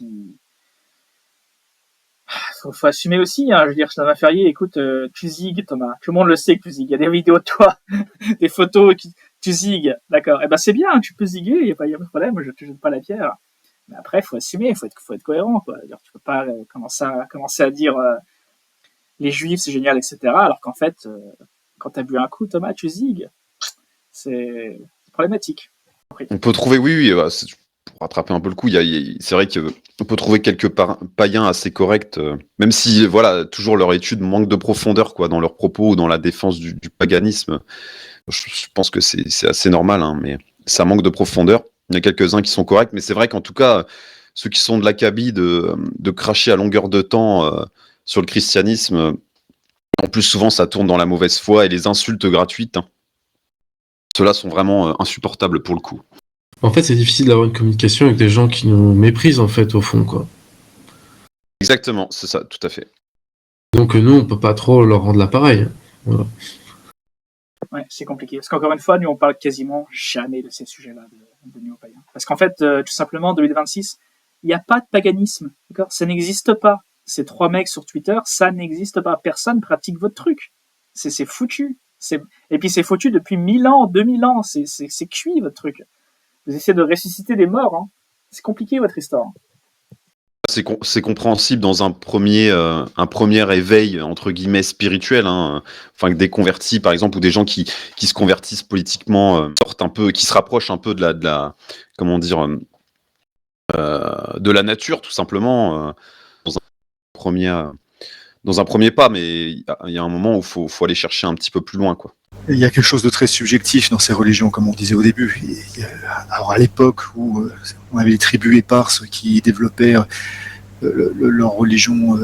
faut assumer aussi, hein. Je veux dire, Thomas Ferrier, écoute, tu zigues, Thomas. Tout le monde le sait que tu zigues. Il y a des vidéos de toi, des photos, tu zigues. D'accord. Eh ben, c'est bien, tu peux ziguer, il y a pas de problème, moi, je te jette pas la pierre. Mais après, faut assumer, faut être cohérent, quoi. C'est-à-dire, tu peux pas commencer à dire, les juifs, c'est génial, etc. Alors qu'en fait, quand t'as bu un coup, Thomas, tu zigues. C'est problématique. On peut trouver, oui, pour rattraper un peu le coup, c'est vrai qu'on peut trouver quelques païens assez corrects, même si, voilà, toujours leur étude manque de profondeur, quoi, dans leurs propos ou dans la défense du paganisme. Je pense que c'est assez normal, hein, mais ça manque de profondeur. Il y a quelques-uns qui sont corrects, mais c'est vrai qu'en tout cas, ceux qui sont de l'acabit de cracher à longueur de temps sur le christianisme, en plus, souvent, ça tourne dans la mauvaise foi et les insultes gratuites, hein. Ceux-là sont vraiment insupportables pour le coup. En fait, c'est difficile d'avoir une communication avec des gens qui nous méprisent, en fait, au fond, quoi. Exactement, c'est ça, tout à fait. Donc nous, on peut pas trop leur rendre l'appareil. Voilà. Ouais, c'est compliqué. Parce qu'encore une fois, nous, on parle quasiment jamais de ces sujets-là de néo-païens. Parce qu'en fait, tout simplement, en 2026, il n'y a pas de paganisme. D'accord? Ça n'existe pas. Ces 3 mecs sur Twitter, ça n'existe pas. Personne pratique votre truc. C'est foutu. Et puis c'est foutu depuis 1000 ans, 2000 ans. C'est cuit, votre truc. Vous essayez de ressusciter des morts, hein. C'est compliqué, votre histoire. C'est compréhensible dans un premier éveil entre guillemets spirituel, hein. Enfin, que des convertis par exemple ou des gens qui se convertissent politiquement sortent un peu, qui se rapprochent un peu de la comment dire de la nature tout simplement dans un premier pas, mais il y a un moment où faut aller chercher un petit peu plus loin, quoi. Il y a quelque chose de très subjectif dans ces religions, comme on disait au début. Alors à l'époque où on avait les tribus éparses qui développaient leur religion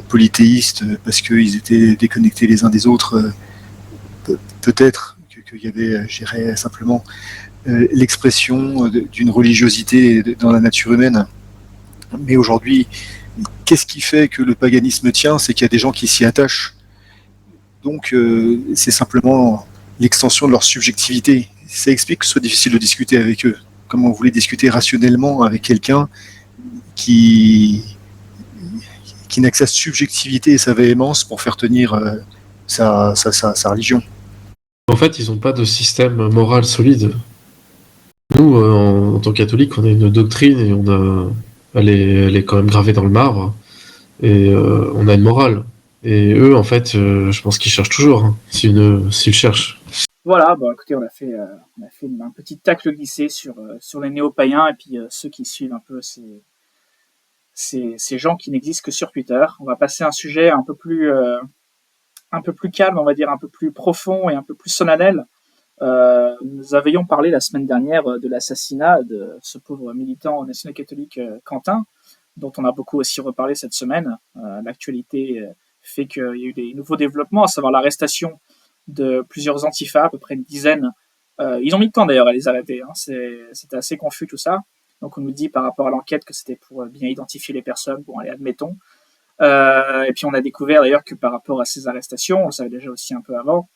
polythéiste parce qu'ils étaient déconnectés les uns des autres, peut-être qu'il y avait, je dirais simplement, l'expression d'une religiosité dans la nature humaine. Mais aujourd'hui, qu'est-ce qui fait que le paganisme tient? C'est qu'il y a des gens qui s'y attachent. Donc, c'est simplement l'extension de leur subjectivité. Ça explique que ce soit difficile de discuter avec eux. Comment vous voulez discuter rationnellement avec quelqu'un qui n'a que sa subjectivité et sa véhémence pour faire tenir sa religion. En fait, ils n'ont pas de système moral solide. Nous, en tant que catholiques, on a une doctrine et elle est quand même gravée dans le marbre. Et on a une morale. Et eux, en fait, je pense qu'ils cherchent toujours, hein, s'ils cherchent. Voilà, bon, écoutez, on a fait un petit tacle glissé sur les néo-païens et puis ceux qui suivent un peu ces gens qui n'existent que sur Twitter. On va passer à un sujet un peu plus calme, on va dire, un peu plus profond et un peu plus solennel. Nous avions parlé la semaine dernière de l'assassinat de ce pauvre militant national-catholique Quentin, dont on a beaucoup aussi reparlé cette semaine. L'actualité fait qu'il y a eu des nouveaux développements, à savoir l'arrestation de plusieurs antifas, à peu près une dizaine. Ils ont mis le temps d'ailleurs à les arrêter, hein. C'était assez confus tout ça. Donc on nous dit par rapport à l'enquête que c'était pour bien identifier les personnes. Bon, allez, admettons. Et puis on a découvert d'ailleurs que par rapport à ces arrestations, on le savait déjà aussi un peu avant,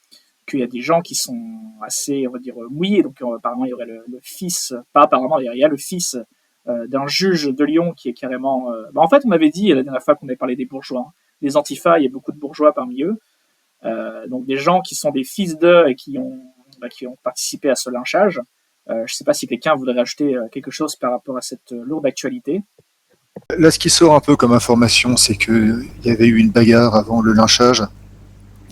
qu'il y a des gens qui sont assez, on va dire, mouillés. Donc apparemment il y aurait le fils, pas apparemment, il y a le fils d'un juge de Lyon qui est carrément... en fait, on avait dit la dernière fois qu'on avait parlé des bourgeois, hein, des antifas, il y a beaucoup de bourgeois parmi eux. Donc des gens qui sont des fils d'eux et qui ont participé à ce lynchage. Je ne sais pas si quelqu'un voudrait rajouter quelque chose par rapport à cette lourde actualité. Là, ce qui sort un peu comme information, c'est qu'il y avait eu une bagarre avant le lynchage.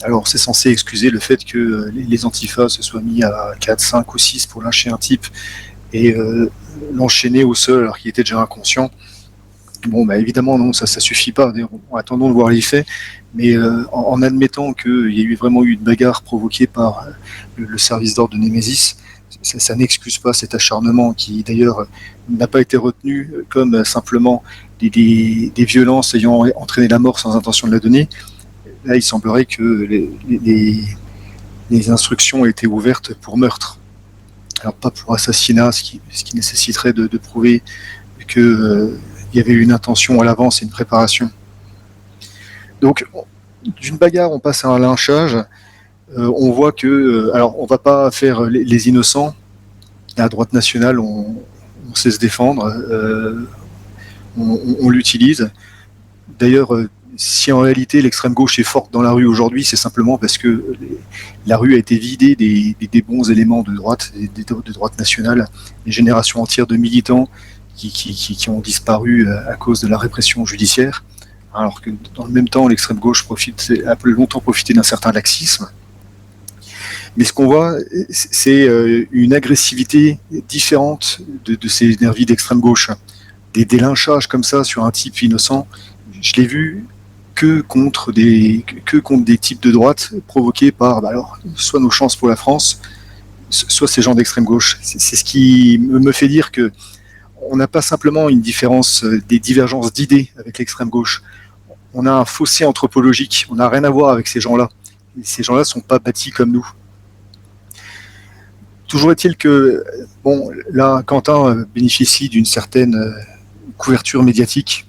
Alors, c'est censé excuser le fait que les antifas se soient mis à 4, 5 ou 6 pour lyncher un type et l'enchaîner au sol alors qu'il était déjà inconscient. Bon, bah évidemment, non, ça suffit pas. Attendons de voir les faits. Mais en admettant qu'il y a vraiment eu une bagarre provoquée par le service d'ordre de Némésis, ça n'excuse pas cet acharnement qui, d'ailleurs, n'a pas été retenu comme simplement des violences ayant entraîné la mort sans intention de la donner. Là, il semblerait que les instructions aient été ouvertes pour meurtre. Alors, pas pour assassinat, ce qui nécessiterait de prouver qu'il y avait une intention à l'avance et une préparation. Donc, d'une bagarre, on passe à un lynchage. On voit que, alors, on va pas faire les innocents. À droite nationale, on sait se défendre, on l'utilise. D'ailleurs, si en réalité l'extrême gauche est forte dans la rue aujourd'hui, c'est simplement parce que la rue a été vidée des bons éléments de droite, de droite nationale, des générations entières de militants qui ont disparu à cause de la répression judiciaire, alors que dans le même temps, l'extrême gauche a longtemps profité d'un certain laxisme. Mais ce qu'on voit, c'est une agressivité différente de ces nervis d'extrême gauche. Des lynchages comme ça sur un type innocent, je l'ai vu que contre des types de droite provoqués par, alors, soit nos chances pour la France, soit ces gens d'extrême gauche. C'est ce qui me fait dire que on n'a pas simplement une différence, des divergences d'idées avec l'extrême gauche. On a un fossé anthropologique. On n'a rien à voir avec ces gens-là. Ces gens-là ne sont pas bâtis comme nous. Toujours est-il que, bon, là, Quentin bénéficie d'une certaine couverture médiatique,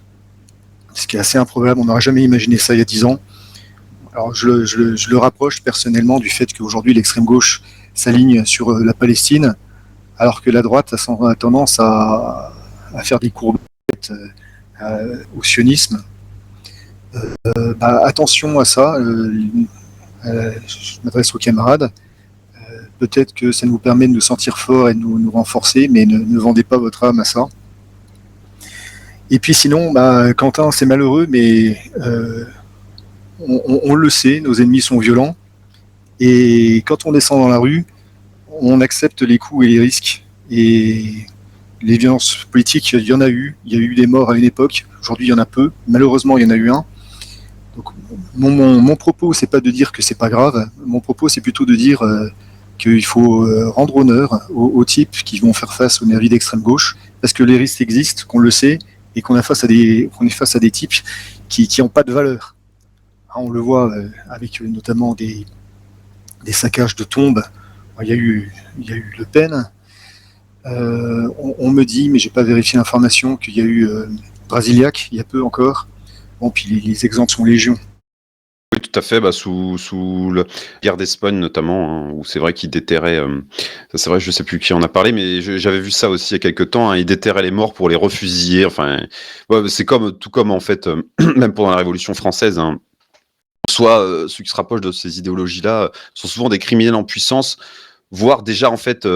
ce qui est assez improbable. On n'aurait jamais imaginé ça il y a 10 ans. Alors, je le rapproche personnellement du fait qu'aujourd'hui, l'extrême gauche s'aligne sur la Palestine, alors que la droite a tendance à faire des courbettes au sionisme. Attention à ça. Je m'adresse aux camarades. Peut-être que ça nous permet de nous sentir forts et de nous renforcer, mais ne vendez pas votre âme à ça. Et puis sinon, Quentin, c'est malheureux, mais on le sait, nos ennemis sont violents. Et quand on descend dans la rue, on accepte les coups et les risques. Et les violences politiques, il y en a eu. Il y a eu des morts à une époque. Aujourd'hui, il y en a peu. Malheureusement, il y en a eu un. Donc, mon propos, c'est pas de dire que c'est pas grave. Mon propos, c'est plutôt de dire qu'il faut rendre honneur aux types qui vont faire face aux nervis d'extrême gauche, parce que les risques existent, qu'on le sait, et qu'on est face à des types qui n'ont pas de valeur. On le voit avec notamment des saccages de tombes. Il y a eu Le Pen. On me dit, mais j'ai pas vérifié l'information, qu'il y a eu Brasiliac il y a peu encore. Bon, puis les exemples sont légion. Oui, tout à fait, sous la guerre d'Espagne notamment, hein, où c'est vrai qu'ils déterraient, ça c'est vrai, je sais plus qui en a parlé, mais j'avais vu ça aussi il y a quelques temps, hein, ils déterraient les morts pour les refusiller, enfin, ouais, c'est tout comme en fait, même pendant la Révolution française, hein, soit ceux qui se rapprochent de ces idéologies-là sont souvent des criminels en puissance, voire déjà en fait,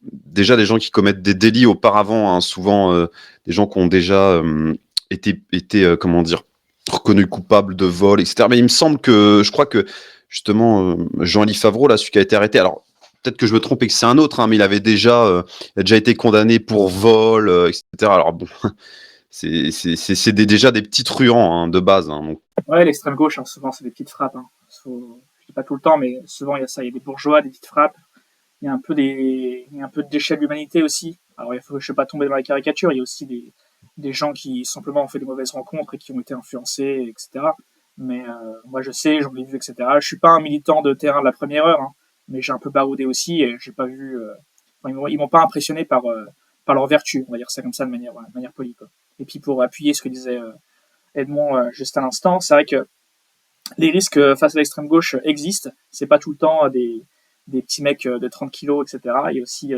déjà des gens qui commettent des délits auparavant, hein, souvent des gens qui ont déjà été comment dire, reconnu coupable de vol, etc. Mais il me semble que, je crois que justement, Jean-Élie Favreau, là, celui qui a été arrêté, alors peut-être que je me trompe et que c'est un autre, hein, mais il a déjà été condamné pour vol, etc. Alors bon, c'est déjà des petits truands, hein, de base. Hein, donc. Ouais, l'extrême gauche, hein, souvent, c'est des petites frappes. Hein. Je dis pas tout le temps, mais souvent, il y a ça. Il y a des bourgeois, des petites frappes. Il y a un peu de déchets de l'humanité aussi. Alors, il faut que je ne vais pas tomber dans la caricature. Il y a aussi des gens qui simplement ont fait des mauvaises rencontres et qui ont été influencés, etc. Mais moi, je sais, j'en ai vu, etc. Je suis pas un militant de terrain de la première heure, hein, mais j'ai un peu baroudé aussi et j'ai pas vu. Ils m'ont pas impressionné par leur vertu, on va dire ça comme ça de manière polie, quoi. Et puis pour appuyer ce que disait Edmond juste à l'instant, c'est vrai que les risques face à l'extrême gauche existent. C'est pas tout le temps des petits mecs de 30 kilos, etc. Il y a aussi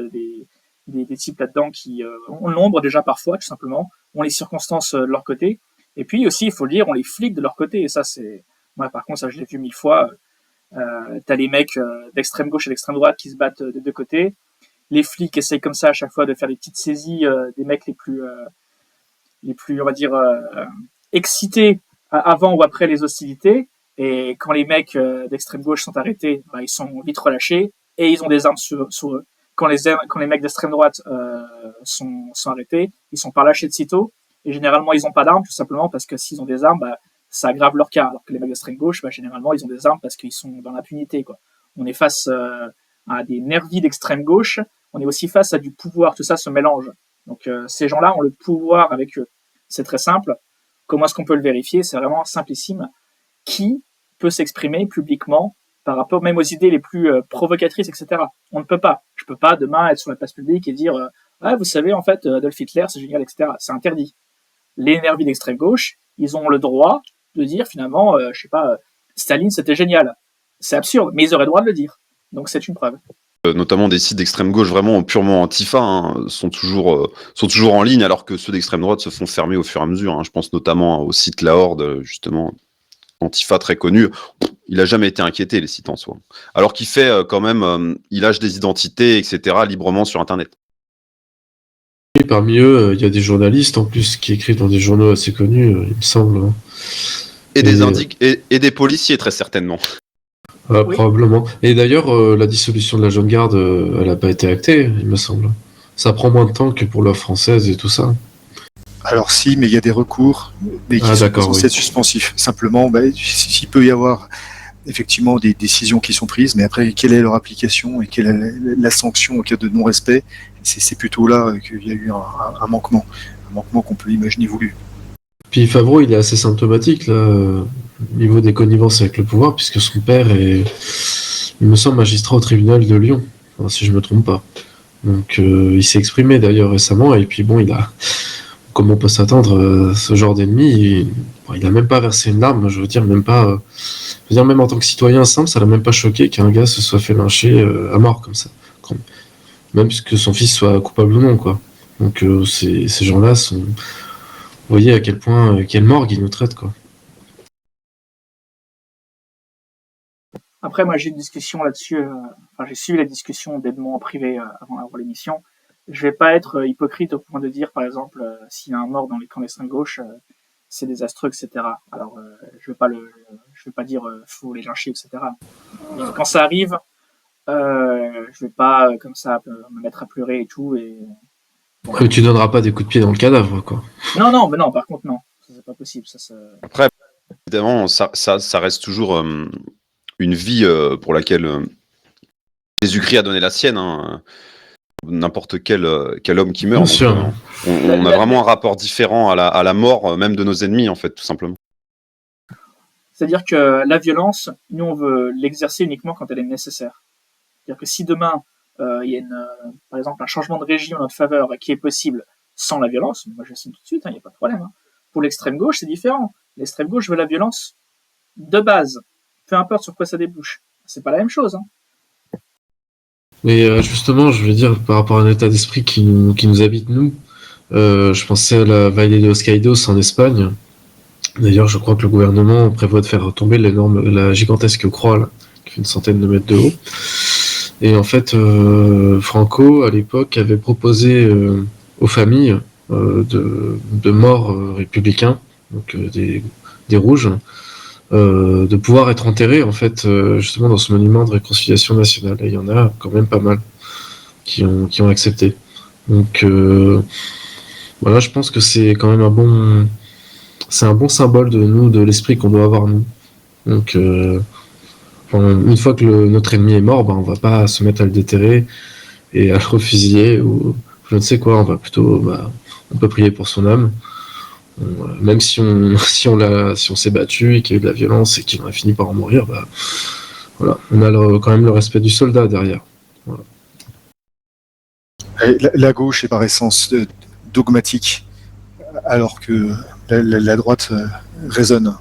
des types là-dedans qui ont l'ombre déjà parfois, tout simplement, ont les circonstances de leur côté. Et puis aussi, il faut le dire, ont les flics de leur côté. Et ça, c'est... Moi, par contre, ça, je l'ai vu 1000 fois. T'as les mecs d'extrême gauche et d'extrême droite qui se battent de deux côtés. Les flics essayent comme ça à chaque fois de faire des petites saisies des mecs les plus, on va dire, excités avant ou après les hostilités. Et quand les mecs d'extrême gauche sont arrêtés, ils sont vite relâchés et ils ont des armes sur eux. Quand les mecs d'extrême droite sont arrêtés, ils sont pas relâchés de sitôt. Et généralement, ils ont pas d'armes, tout simplement parce que s'ils ont des armes, ça aggrave leur cas. Alors que les mecs d'extrême gauche, généralement, ils ont des armes parce qu'ils sont dans l'impunité, quoi. On est face à des nervis d'extrême gauche, on est aussi face à du pouvoir, tout ça se mélange. Donc ces gens-là ont le pouvoir avec eux. C'est très simple. Comment est-ce qu'on peut le vérifier? C'est vraiment simplissime. Qui peut s'exprimer publiquement par rapport même aux idées les plus provocatrices, etc. On ne peut pas. Je peux pas demain être sur la place publique et dire vous savez, en fait, Adolf Hitler, c'est génial, etc. C'est interdit. Les nervis d'extrême gauche, ils ont le droit de dire finalement, je sais pas, Staline c'était génial. C'est absurde, mais ils auraient le droit de le dire. Donc c'est une preuve. Notamment des sites d'extrême gauche vraiment purement antifa sont toujours en ligne, alors que ceux d'extrême droite se font fermer au fur et à mesure. Je pense notamment au site La Horde, justement, antifa très connu. Il a jamais été inquiété, les sites en soi. Alors qu'il fait quand même, il lâche des identités, etc. librement sur Internet. Et parmi eux, il y a des journalistes en plus qui écrivent dans des journaux assez connus, il me semble. Et des policiers, très certainement. Oui. Probablement. Et d'ailleurs, la dissolution de la Jeune Garde, elle n'a pas été actée, il me semble. Ça prend moins de temps que pour l'offre française et tout ça. Alors si, mais il y a des recours, mais qui sont d'accord, censés être suspensifs. Simplement, s'il peut y avoir effectivement des décisions qui sont prises, mais après, quelle est leur application et quelle est la sanction au cas de non-respect, c'est plutôt là qu'il y a eu un manquement qu'on peut imaginer voulu. Puis Favreau, il est assez symptomatique, là, au niveau des connivences avec le pouvoir, puisque son père est, il me semble, magistrat au tribunal de Lyon, enfin, si je me trompe pas. Donc, il s'est exprimé d'ailleurs récemment, et puis bon, comme on peut s'attendre, ce genre d'ennemi, il a même pas versé une larme, je veux dire, même pas, je veux dire, même en tant que citoyen simple, ça l'a même pas choqué qu'un gars se soit fait lyncher à mort comme ça. Même que son fils soit coupable ou non, quoi. Donc, ces gens-là sont, vous voyez à quel point, quelle morgue ils nous traitent, quoi. Après, moi, j'ai une discussion là-dessus. J'ai suivi la discussion d'Edmond en privé avant l'émission. Je vais pas être hypocrite au point de dire, par exemple, s'il y a un mort dans les camps d'extrême gauche, c'est désastreux, etc. Alors, je vais pas dire faut les lyncher, etc. Mais quand ça arrive, je vais pas comme ça me mettre à pleurer et tout. Et bon. Tu donneras pas des coups de pied dans le cadavre, quoi. Non, mais non. Par contre, non, ça, c'est pas possible. Après, évidemment, ça reste toujours une vie pour laquelle Jésus-Christ a donné la sienne. N'importe quel homme qui meurt. Bien sûr. On a vraiment un rapport différent à la mort, même de nos ennemis, en fait, tout simplement. C'est-à-dire que la violence, nous, on veut l'exercer uniquement quand elle est nécessaire. C'est-à-dire que si demain, il y a par exemple un changement de régime en notre faveur qui est possible sans la violence, moi je signe tout de suite, il n'y a pas de problème. Pour l'extrême gauche, c'est différent. L'extrême gauche veut la violence de base, peu importe sur quoi ça débouche. C'est pas la même chose. Mais justement, je veux dire, par rapport à un état d'esprit qui nous habite, nous, je pensais à la vallée de Los Caídos en Espagne. D'ailleurs, je crois que le gouvernement prévoit de faire tomber la gigantesque croix, là, qui fait une centaine de mètres de haut. Et en fait, Franco, à l'époque, avait proposé aux familles de morts républicains, donc des rouges, de pouvoir être enterrés, en fait, justement, dans ce monument de réconciliation nationale. Et il y en a quand même pas mal qui ont accepté. Donc, voilà, je pense que c'est quand même c'est un bon symbole de nous, de l'esprit qu'on doit avoir nous. Donc, une fois que notre ennemi est mort, on va pas se mettre à le déterrer et à le refusiller ou je ne sais quoi. On va plutôt, on peut prier pour son âme. Même si on si on s'est battu et qu'il y a eu de la violence et qu'il a fini par en mourir, voilà, on a quand même le respect du soldat derrière. Voilà. La gauche est par essence dogmatique, alors que la droite raisonne.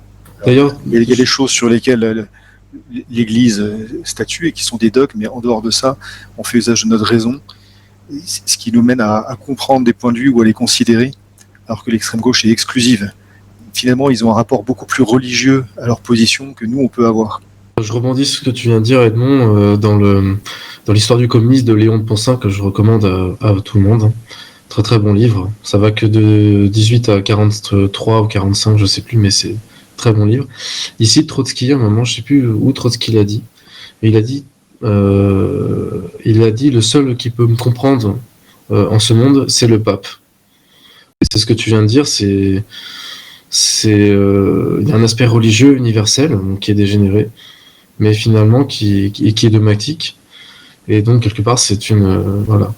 D'ailleurs, il y a des choses sur lesquelles l'Église statue et qui sont des dogmes, mais en dehors de ça, on fait usage de notre raison, ce qui nous mène à comprendre des points de vue ou à les considérer, alors que l'extrême gauche est exclusive. Finalement, ils ont un rapport beaucoup plus religieux à leur position que nous, on peut avoir. je rebondis sur ce que tu viens de dire, Edmond, dans l'histoire du communisme de Léon de Poncin, que je recommande à tout le monde. Très très bon livre. Ça va que de 18 à 43 ou 45, je sais plus, mais c'est très bon livre. Ici, Trotsky, à un moment, je sais plus où Trotsky l'a dit, mais il a dit, le seul qui peut me comprendre en ce monde, c'est le pape. Et c'est ce que tu viens de dire, il y a un aspect religieux universel, donc, qui est dégénéré, mais finalement qui est dogmatique. Et donc, quelque part, c'est une, voilà.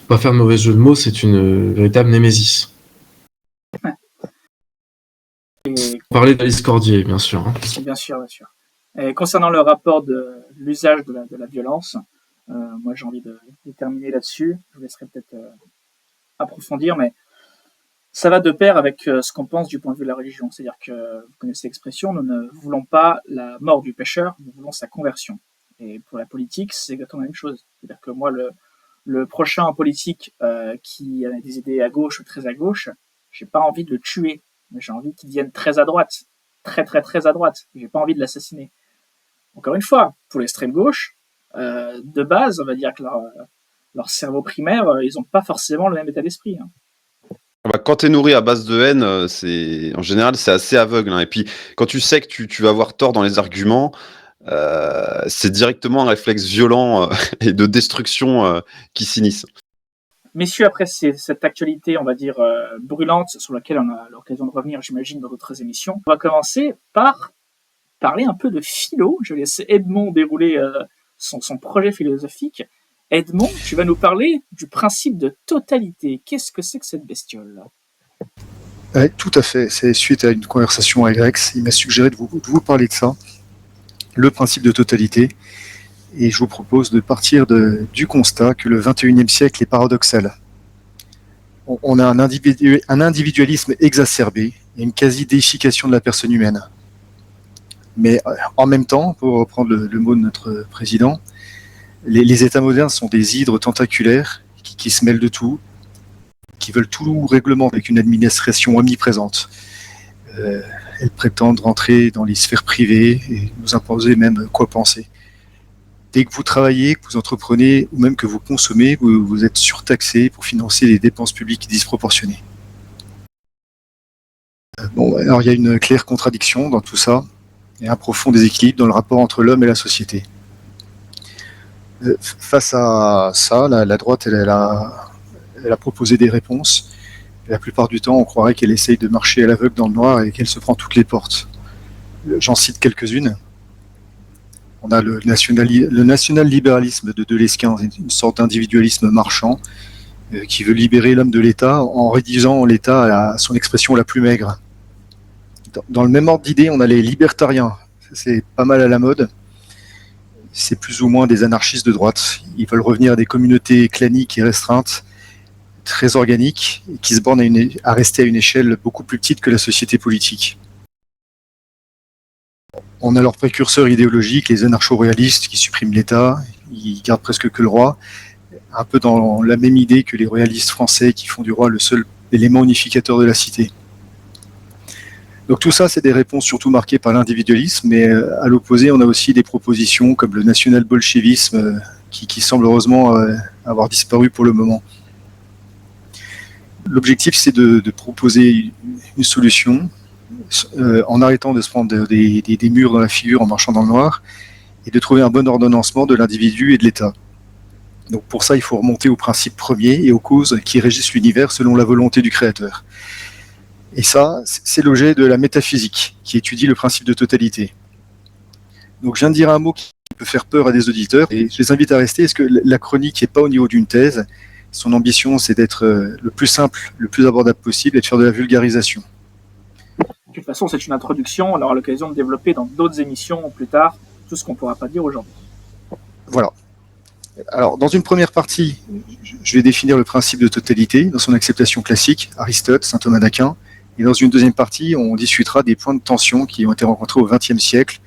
Pas faire mauvais jeu de mots, c'est une véritable némésis. Parler d'Alice Cordier, bien sûr. Bien sûr, bien sûr. Et concernant le rapport de l'usage de la violence, moi j'ai envie de terminer là-dessus. Je vous laisserai peut-être approfondir, mais Ça va de pair avec ce qu'on pense du point de vue de la religion. C'est-à-dire que, vous connaissez l'expression, nous ne voulons pas la mort du pécheur, nous voulons sa conversion. Et pour la politique, c'est exactement la même chose. C'est-à-dire que moi, le prochain politique qui a des idées à gauche ou très à gauche, j'ai pas envie de le tuer, mais j'ai envie qu'il devienne très à droite. Très très très à droite. J'ai pas envie de l'assassiner. Encore une fois, pour l'extrême gauche, de base, on va dire que leur cerveau primaire, ils n'ont pas forcément le même état d'esprit. Hein. Bah, quand tu es nourri à base de haine, en général, c'est assez aveugle. Hein. Et puis, quand tu sais que tu vas avoir tort dans les arguments, c'est directement un réflexe violent et de destruction qui s'initie. Messieurs, après cette actualité, on va dire, brûlante, sur laquelle on a l'occasion de revenir, j'imagine, dans d'autres émissions, on va commencer par parler un peu de philo. Je vais laisser Edmond dérouler son projet philosophique. Edmond, tu vas nous parler du principe de totalité. Qu'est-ce que c'est que cette bestiole ? Ouais, tout à fait. C'est suite à une conversation avec Rex. Il m'a suggéré de vous parler de ça, le principe de totalité. Et je vous propose de partir du constat que le XXIe siècle est paradoxal. On a un individualisme exacerbé et une quasi-déification de la personne humaine. Mais en même temps, pour reprendre le mot de notre président, les États modernes sont des hydres tentaculaires qui se mêlent de tout, qui veulent tout réglementer avec une administration omniprésente. Elles prétendent rentrer dans les sphères privées et nous imposer même quoi penser. Dès que vous travaillez, que vous entreprenez ou même que vous consommez, vous êtes surtaxé pour financer les dépenses publiques disproportionnées. Bon, alors il y a une claire contradiction dans tout ça et un profond déséquilibre dans le rapport entre l'homme et la société. Face à ça, la droite, elle a proposé des réponses. Et la plupart du temps, on croirait qu'elle essaye de marcher à l'aveugle dans le noir et qu'elle se prend toutes les portes. J'en cite quelques-unes. On a le national-libéralisme de Delesquin, une sorte d'individualisme marchand qui veut libérer l'homme de l'État en réduisant l'État à son expression la plus maigre. Dans le même ordre d'idée, on a les libertariens. C'est pas mal à la mode. C'est plus ou moins des anarchistes de droite. Ils veulent revenir à des communautés claniques et restreintes, très organiques, qui se bornent à rester à une échelle beaucoup plus petite que la société politique. On a leurs précurseurs idéologiques, les anarcho-royalistes qui suppriment l'État, ils gardent presque que le roi, un peu dans la même idée que les royalistes français qui font du roi le seul élément unificateur de la cité. Donc tout ça, c'est des réponses surtout marquées par l'individualisme, mais à l'opposé, on a aussi des propositions comme le national-bolchevisme qui semble heureusement avoir disparu pour le moment. L'objectif, c'est de proposer une solution en arrêtant de se prendre des murs dans la figure en marchant dans le noir et de trouver un bon ordonnancement de l'individu et de l'État. Donc pour ça, il faut remonter aux principes premiers et aux causes qui régissent l'univers selon la volonté du Créateur. Et ça, c'est l'objet de la métaphysique, qui étudie le principe de totalité. Donc je viens de dire un mot qui peut faire peur à des auditeurs, et je les invite à rester, parce que la chronique n'est pas au niveau d'une thèse. Son ambition, c'est d'être le plus simple, le plus abordable possible, et de faire de la vulgarisation. De toute façon, c'est une introduction, on aura l'occasion de développer dans d'autres émissions plus tard, tout ce qu'on ne pourra pas dire aujourd'hui. Voilà. Alors, dans une première partie, je vais définir le principe de totalité dans son acceptation classique, Aristote, saint Thomas d'Aquin. Et dans une deuxième partie, on discutera des points de tension qui ont été rencontrés au XXe siècle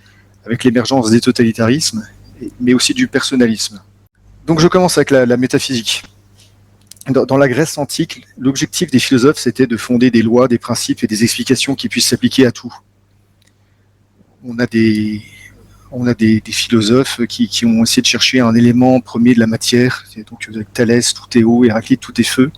avec l'émergence des totalitarismes, mais aussi du personnalisme. Donc je commence avec la métaphysique. Dans la Grèce antique, l'objectif des philosophes, c'était de fonder des lois, des principes et des explications qui puissent s'appliquer à tout. On a des philosophes qui ont essayé de chercher un élément premier de la matière, donc avec Thalès, tout est eau, Héraclite, tout est feu.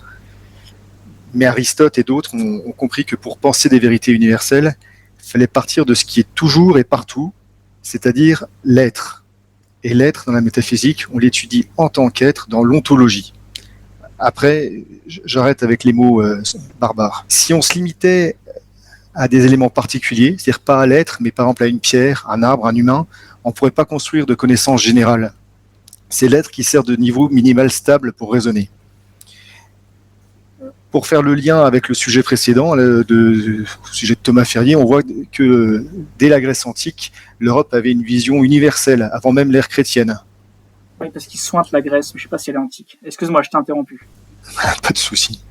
Mais Aristote et d'autres ont compris que pour penser des vérités universelles, il fallait partir de ce qui est toujours et partout, c'est-à-dire l'être. Et l'être, dans la métaphysique, on l'étudie en tant qu'être dans l'ontologie. Après, j'arrête avec les mots barbares. Si on se limitait à des éléments particuliers, c'est-à-dire pas à l'être, mais par exemple à une pierre, un arbre, un humain, on ne pourrait pas construire de connaissances générales. C'est l'être qui sert de niveau minimal stable pour raisonner. Pour faire le lien avec le sujet précédent, le sujet de Thomas Ferrier, on voit que dès la Grèce antique, l'Europe avait une vision universelle, avant même l'ère chrétienne. Oui, parce qu'ils sointent la Grèce, mais je ne sais pas si elle est antique. Excuse-moi, je t'ai interrompu. Pas de souci.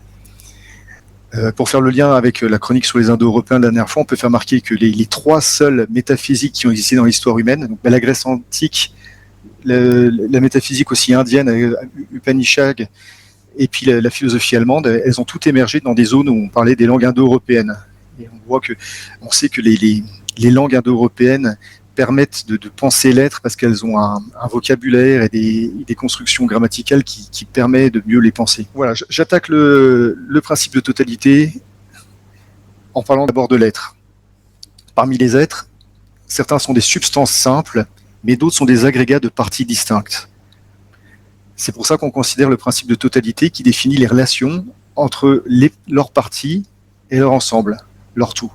Pour faire le lien avec la chronique sur les Indo-Européens de la dernière fois, on peut faire marquer que les 3 seules métaphysiques qui ont existé dans l'histoire humaine, donc la Grèce antique, la métaphysique aussi indienne, Upanishad, et puis la philosophie allemande, elles ont toutes émergé dans des zones où on parlait des langues indo-européennes. Et on sait que les langues indo-européennes permettent de penser l'être parce qu'elles ont un vocabulaire et des constructions grammaticales qui permettent de mieux les penser. Voilà, j'attaque le principe de totalité en parlant d'abord de l'être. Parmi les êtres, certains sont des substances simples, mais d'autres sont des agrégats de parties distinctes. C'est pour ça qu'on considère le principe de totalité qui définit les relations entre leurs parties et leur ensemble, leur tout.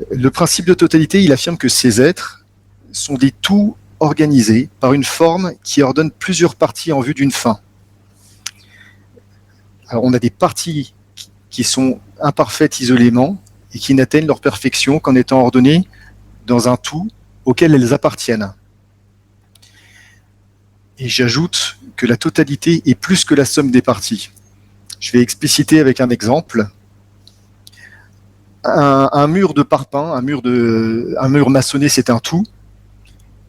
Le principe de totalité, il affirme que ces êtres sont des tout organisés par une forme qui ordonne plusieurs parties en vue d'une fin. Alors on a des parties qui sont imparfaites isolément et qui n'atteignent leur perfection qu'en étant ordonnées dans un tout auquel elles appartiennent. Et j'ajoute que la totalité est plus que la somme des parties. Je vais expliciter avec un exemple. Un mur de parpaing, un mur maçonné, c'est un tout.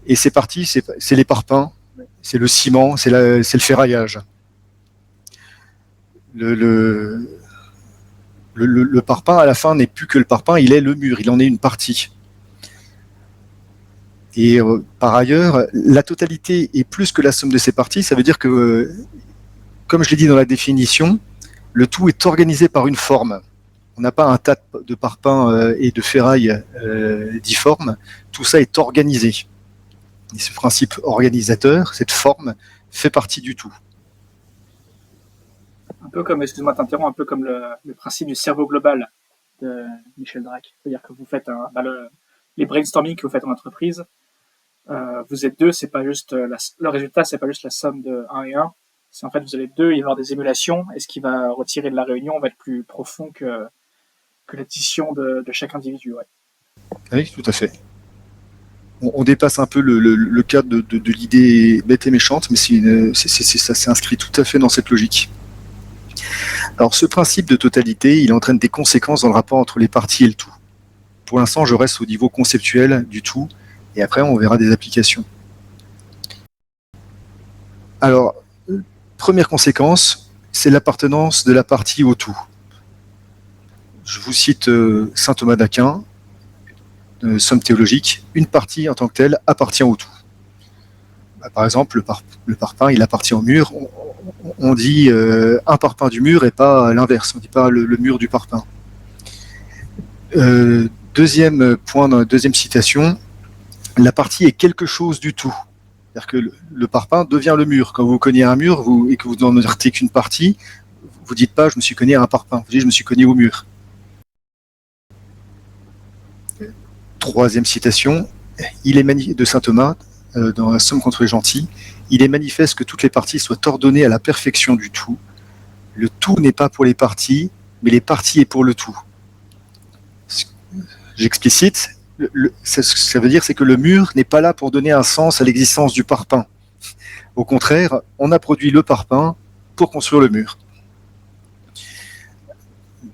Et ces parties, c'est les parpaings, c'est le ciment, c'est le ferraillage. Le parpaing, à la fin, n'est plus que le parpaing, il est le mur, il en est une partie. Et par ailleurs, la totalité est plus que la somme de ses parties. Ça veut dire que, comme je l'ai dit dans la définition, le tout est organisé par une forme. On n'a pas un tas de parpaings et de ferraille difformes. Tout ça est organisé. Et ce principe organisateur, cette forme, fait partie du tout. Un peu comme, excuse-moi de t'interrompre, un peu comme le principe du cerveau global de Michel Drac. C'est-à-dire que vous faites les brainstorming que vous faites en entreprise, vous êtes deux, c'est pas juste le résultat, c'est pas juste la somme de 1 et 1. C'est en fait, vous allez deux, il va y avoir des émulations, et ce qui va retirer de la réunion va être plus profond que l'addition de chaque individu. Ouais. Oui, tout à fait. On dépasse un peu le cadre de l'idée bête et méchante, mais ça s'inscrit tout à fait dans cette logique. Alors, ce principe de totalité, il entraîne des conséquences dans le rapport entre les parties et le tout. Pour l'instant, je reste au niveau conceptuel du tout, et après, on verra des applications. Alors, première conséquence, c'est l'appartenance de la partie au tout. Je vous cite saint Thomas d'Aquin, Somme théologique, une partie en tant que telle appartient au tout. Par exemple, le parpaing, il appartient au mur. On dit un parpaing du mur et pas l'inverse. On ne dit pas le mur du parpaing. Deuxième point, dans la deuxième citation, la partie est quelque chose du tout. C'est-à-dire que le parpaing devient le mur. Quand vous cognez un mur et que vous n'en heurtez qu'une partie, vous ne dites pas « je me suis cogné à un parpaing », vous dites « je me suis cogné au mur ». Troisième citation, de saint Thomas, dans la Somme contre les gentils, il est manifeste que toutes les parties soient ordonnées à la perfection du tout. Le tout n'est pas pour les parties, mais les parties est pour le tout. J'explicite, ce que ça veut dire, c'est que le mur n'est pas là pour donner un sens à l'existence du parpaing. Au contraire, on a produit le parpaing pour construire le mur.